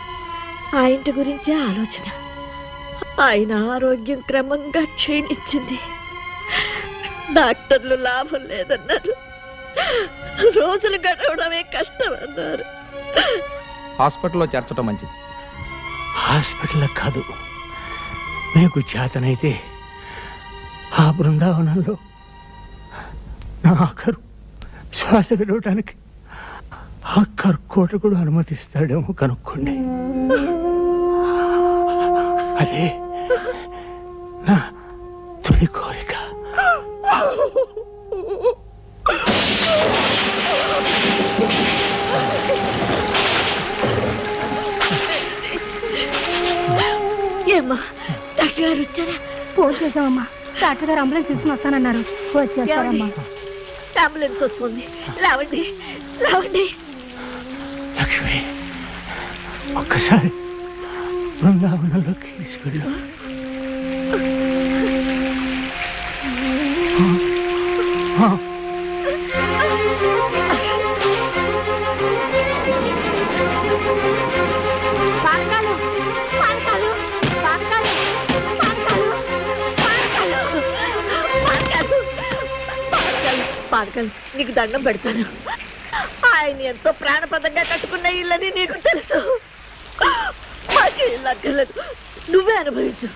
ఆ ఇంటి గురించే ఆలోచన. ఆయన ఆరోగ్యం క్రమంగా క్షీణించింది. డాక్టర్లు లాభం లేదన్నారు. రోజులు గడవడమే కష్టం అన్నారు. హాస్పిటల్లో చేర్చడం మంచిది. హాస్పిటల్ కాదు, మీకు చేతనైతే ఆ బృందావనంలో నా ఆఖరు శ్వాస విడవటానికి ఆ కర్కోటకుడు అనుమతిస్తాడేమో కనుక్కోండి. అదే నా తుది కోరిక. ఏమ్మా, డాక్టర్ గారు వచ్చారా? ఫోన్ చేసామమ్మా. డాక్టర్ గారు అంబులెన్స్ తీసుకుని వస్తానన్నారు. వచ్చేస్తారమ్మా. అంబులెన్స్ వస్తుంది. లేవండి లేవండి. లక్ష్మి, ఒక్కసారి బృందావనంలోకి తీసుకెళ్ళు. పానకాలు పానకాలు పానకాలు పానకాలు పానకాలు పానకాలు పానకాలు నీకు దండం పెడతాను. ఆయన ఎంతో ప్రాణపదంగా కట్టుకున్న ఇల్లని నీకు తెలుసు. మాకు ఇల్లు అక్కర్లేదు, నువ్వే అనుభవించు.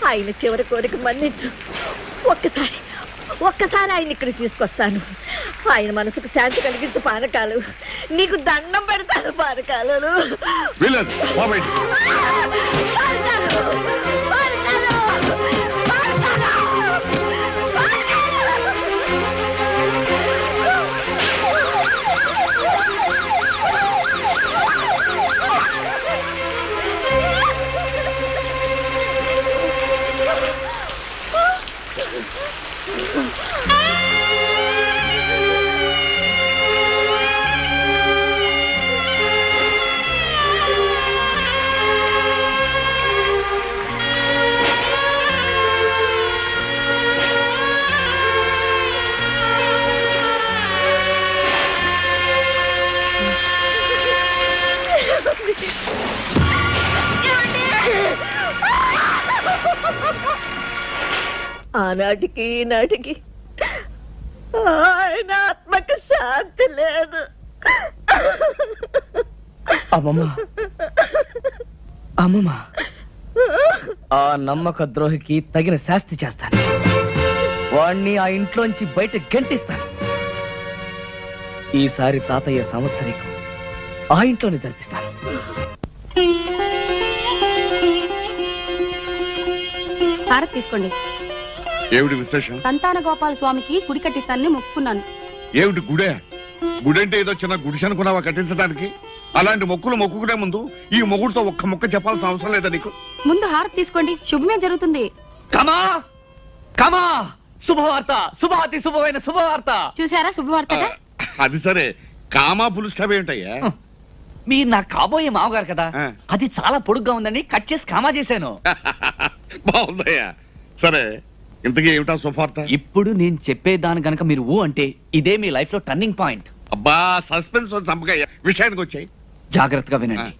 ఆయన చివరి కోరిక మన్నించు. ఒక్కసారి ఆయన ఇక్కడికి తీసుకొస్తాను. ఆయన మనసుకు శాంతి కలిగించు పానకాలు. నీకు దండం పెడతాను పానకాలు. ఆనాటికి ఈనాటికి ఆయన ఆత్మకు శాంతి లేదు. అమ్మమ్మ అమ్మమ్మ, ఆ నమ్మక ద్రోహికి తగిన శాస్తి చేస్తాను. వాణ్ణి ఆ ఇంట్లోంచి బయట గెంటిస్తాను. ఈసారి తాతయ్య సంవత్సరీకం ఆ ఇంట్లోనే జరిపిస్తాను. హారతి తీసుకోండి. ఏమిటి విశేషం? సంతాన గోపాల స్వామికి గుడి కట్టిస్తానని మొక్కున్నాను. ఏమిటి గుడే? గుడంటే ఏదో చిన్న గుడిసె అనుకున్నావా కట్టించడానికి? అలాంటి మొక్కులు మొక్కుకునే ముందు ఈ మొగుడుతో ఒక్క మొక్క చెప్పాల్సిన అవసరం లేదా నీకు? ముందు హారతి తీసుకోండి, శుభమే జరుగుతుంది. కమా కమా, శుభవార్త, శుభాతి శుభమైన శుభవార్త. చూసారా శుభవార్తగా? అది సరే, కామా పులుస్టాప్ ఏంటయ్యా? మీరు నా కాబోయే మామగారు కదా, ఆ. అది చాలా పొడుగ్గా ఉందని కట్ చేసి కామా చేశాను. బాగుందయ్యా. సరే, ఇంతకీ ఏమిటా శుభార్త? ఇప్పుడు నేను చెప్పేదాని గనక మీరు ఊ అంటే ఇదే మీ లైఫ్ లో టర్నింగ్ పాయింట్. అబ్బా, సస్పెన్స్ చంపకయ్యా, విషయానికి వచ్చాయి. జాగ్రత్తగా వినండి.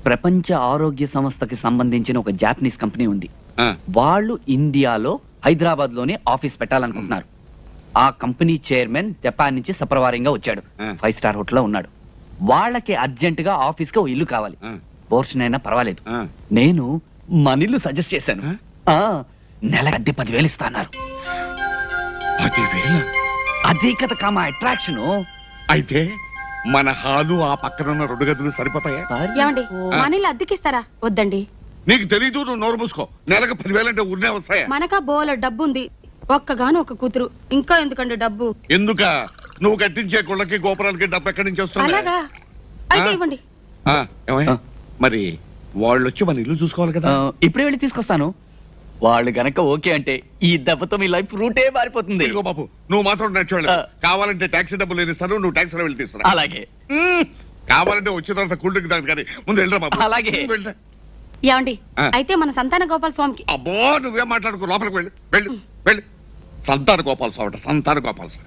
ప్రపంచ ఆరోగ్య సంస్థకి సంబంధించిన ఒక జాపనీస్ కంపెనీ ఉంది. వాళ్ళు ఇండియాలో హైదరాబాద్ లోనే ఆఫీస్ పెట్టాలనుకుంటున్నారు. ఆ కంపెనీ చైర్మన్ జపాన్ నుంచి సపరవారంగా వచ్చాడు. 5 స్టార్ హోటల్ లో ఉన్నాడు. వాళ్ళకి అర్జెంట్ గా ఆఫీస్ కి ఓ ఇల్లు కావాలి. పోర్షన్ అయినా పర్వాలేదు. నేను మన ఇల్లు సజెస్ట్ చేశాను. నెల అద్దె 10,000 ఇస్తాన్నారు. 10,000? అదే కదా కామా అట్రాక్షన్. అయితే మన హాలు ఆ పక్కన ఉన్న 2 గదులు సరిపోతాయా? ఏమండి, మనీళ్ళు అద్దెకిస్తారా? వద్దండి. నీకు తెలీదు, నువ్వు నోరు మూసుకో. నెలకు 10,000 అంటే ఊరినే వస్తాయా? మనకా బోల డబ్బు ఉంది, ఒక్కగాను ఒక కూతురు, ఇంకా ఎందుకండి డబ్బు? ఎందుక? నువ్వు కట్టించే కుళ్ళకి గోపురాలకి డబ్బు ఎక్కడి నుంచి వస్తుంది? అలాగా? అయితే ఇవ్వండి. మరి వాళ్ళు వచ్చి మన ఇల్లు చూసుకోవాలి కదా. ఇప్పుడే వెళ్ళి తీసుకొస్తాను. వాళ్ళు గనక ఓకే అంటే ఈ దెబ్బతో మీ లైఫ్ రూటే మారిపోతుంది. ఇదిగో బాబు, నువ్వు మాత్రం నడిచేవాళ్ళు. కావాలంటే టాక్సీ డబ్బులు నేను ఇస్తాను, నువ్వు టాక్సీలో వెళ్ళి తీసుకురా. అలాగే. కావాలంటే వచ్చిన తర్వాత కూల్ డ్రింక్ తాగు కానీ ముందు వెళ్ళరా బాబు. అలాగే. వెళ్ళరా. ఏమండి, అయితే మన సంతాన గోపాల స్వామికి. అబ్బో, నువ్వేం మాట్లాడుకో, లోపలికి వెళ్ళు వెళ్ళు వెళ్ళు. సంతాన గోపాల స్వామి, సంతాన గోపాల స్వామి.